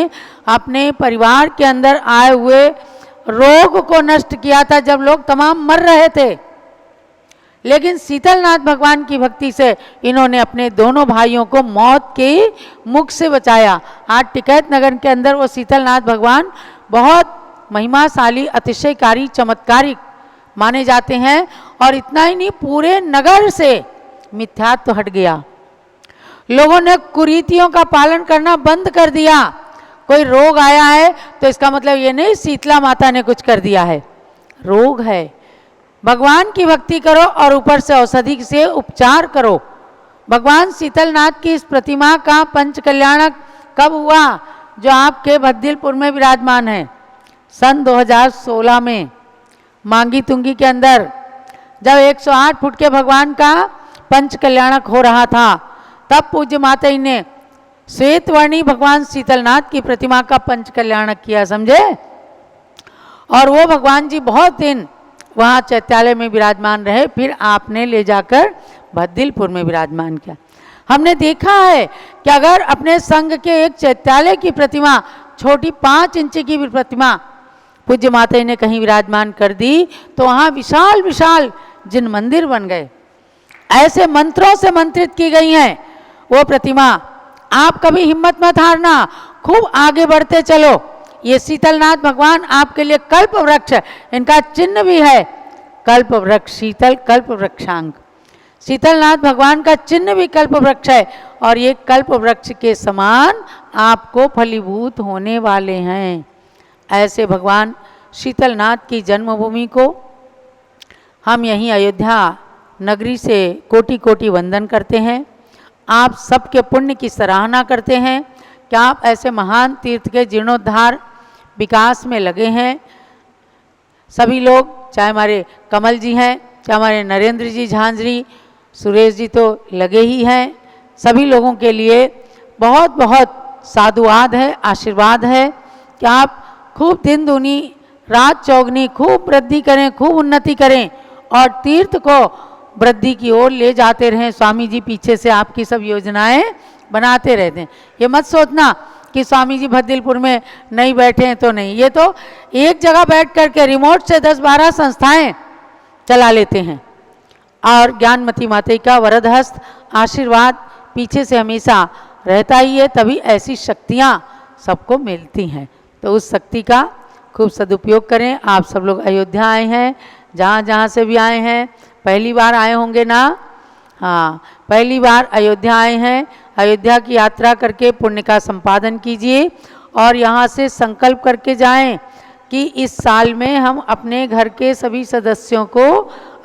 अपने परिवार के अंदर आए हुए रोग को नष्ट किया था, जब लोग तमाम मर रहे थे, लेकिन शीतलनाथ भगवान की भक्ति से इन्होंने अपने दोनों भाइयों को मौत के मुख से बचाया। आज टिकैत नगर के अंदर वो शीतलनाथ भगवान बहुत महिमाशाली, अतिशयकारी, चमत्कारिक माने जाते हैं। और इतना ही नहीं, पूरे नगर से मिथ्यात्व हट गया। लोगों ने कुरीतियों का पालन करना बंद कर दिया। कोई रोग आया है तो इसका मतलब ये नहीं शीतला माता ने कुछ कर दिया है, रोग है। भगवान की भक्ति करो और ऊपर से औषधि से उपचार करो। भगवान शीतलनाथ की इस प्रतिमा का पंच कल्याणक कब हुआ, जो आपके भद्दिलपुर में विराजमान है? सन 2016 में मांगी तुंगी के अंदर, जब 108 फुट के भगवान का पंच कल्याणक हो रहा था, तब पूज्य माता जी ने श्वेतवर्णी भगवान शीतलनाथ की प्रतिमा का पंच कल्याणक किया, समझे। और वो भगवान जी बहुत दिन वहाँ चैत्यालय में विराजमान रहे, फिर आपने ले जाकर भद्दिलपुर में विराजमान किया। हमने देखा है कि अगर अपने संघ के एक चैत्यालय की प्रतिमा, छोटी 5 इंच की भी प्रतिमा पूज्य माता ने कहीं विराजमान कर दी, तो वहाँ विशाल विशाल जिन मंदिर बन गए, ऐसे मंत्रों से मंत्रित की गई हैं वो प्रतिमा। आप कभी हिम्मत मत हारना, खूब आगे बढ़ते चलो। ये शीतलनाथ भगवान आपके लिए कल्प वृक्ष, इनका चिन्ह भी है कल्प वृक्ष, शीतल कल्प वृक्षांग। शीतलनाथ भगवान का चिन्ह भी कल्प वृक्ष है, और ये कल्प वृक्ष के समान आपको फलीभूत होने वाले हैं। ऐसे भगवान शीतलनाथ की जन्मभूमि को हम यहीं अयोध्या नगरी से कोटि कोटि वंदन करते हैं। आप सबके पुण्य की सराहना करते हैं कि आप ऐसे महान तीर्थ के जीर्णोद्धार विकास में लगे हैं। सभी लोग, चाहे हमारे कमल जी हैं, चाहे हमारे नरेंद्र जी झांझरी, सुरेश जी तो लगे ही हैं। सभी लोगों के लिए बहुत बहुत साधुवाद है, आशीर्वाद है कि आप खूब दिन दूनी रात चौगनी खूब वृद्धि करें, खूब उन्नति करें और तीर्थ को वृद्धि की ओर ले जाते रहें। स्वामी जी पीछे से आपकी सब योजनाएं बनाते रहते हैं। ये मत सोचना कि स्वामी जी भद्दिलपुर में नहीं बैठे हैं तो नहीं, ये तो एक जगह बैठ करके रिमोट से 10-12 संस्थाएं चला लेते हैं। और ज्ञानमती माता का वरद हस्त आशीर्वाद पीछे से हमेशा रहता ही है, तभी ऐसी शक्तियाँ सबको मिलती हैं। तो उस शक्ति का खूब सदुपयोग करें। आप सब लोग अयोध्या आए हैं, जहाँ जहाँ से भी आए हैं, पहली बार आए होंगे ना? हाँ, पहली बार अयोध्या आए हैं। अयोध्या की यात्रा करके पुण्य का संपादन कीजिए और यहाँ से संकल्प करके जाएं कि इस साल में हम अपने घर के सभी सदस्यों को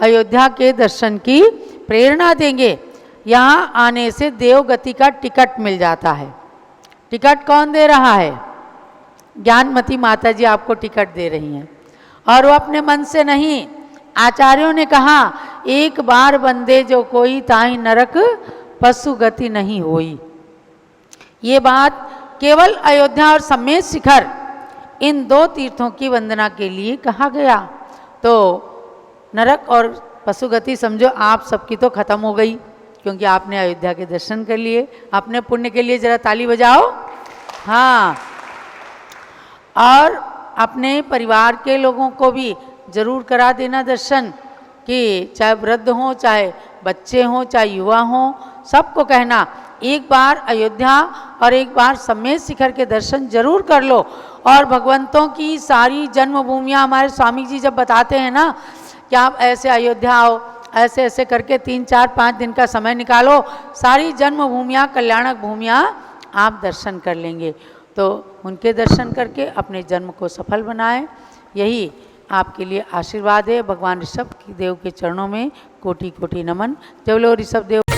अयोध्या के दर्शन की प्रेरणा देंगे। यहाँ आने से देवगति का टिकट मिल जाता है। टिकट कौन दे रहा है? ज्ञानमती माता जी आपको टिकट दे रही हैं, और वो अपने मन से नहीं। आचार्यों ने कहा, एक बार बंदे जो कोई ताई नरक पशु गति नहीं होई। ये बात केवल अयोध्या और सम्मेद शिखर, इन 2 तीर्थों की वंदना के लिए कहा गया। तो नरक और पशुगति समझो आप सबकी तो खत्म हो गई, क्योंकि आपने अयोध्या के दर्शन कर लिए। अपने पुण्य के लिए जरा ताली बजाओ। हाँ, और अपने परिवार के लोगों को भी जरूर करा देना दर्शन, कि चाहे वृद्ध हों, चाहे बच्चे हों, चाहे युवा हों, सबको कहना एक बार अयोध्या और एक बार सम्मेद शिखर के दर्शन जरूर कर लो। और भगवंतों की सारी जन्मभूमियाँ हमारे स्वामी जी जब बताते हैं ना कि आप ऐसे अयोध्या आओ, ऐसे ऐसे करके 3, 4, 5 दिन का समय निकालो, सारी जन्मभूमियाँ, कल्याणक भूमियाँ आप दर्शन कर लेंगे। तो उनके दर्शन करके अपने जन्म को सफल बनाएं, यही आपके लिए आशीर्वाद है। भगवान ऋषभ देव के चरणों में कोटि कोटि नमन। जय बोलो ऋषभ देव।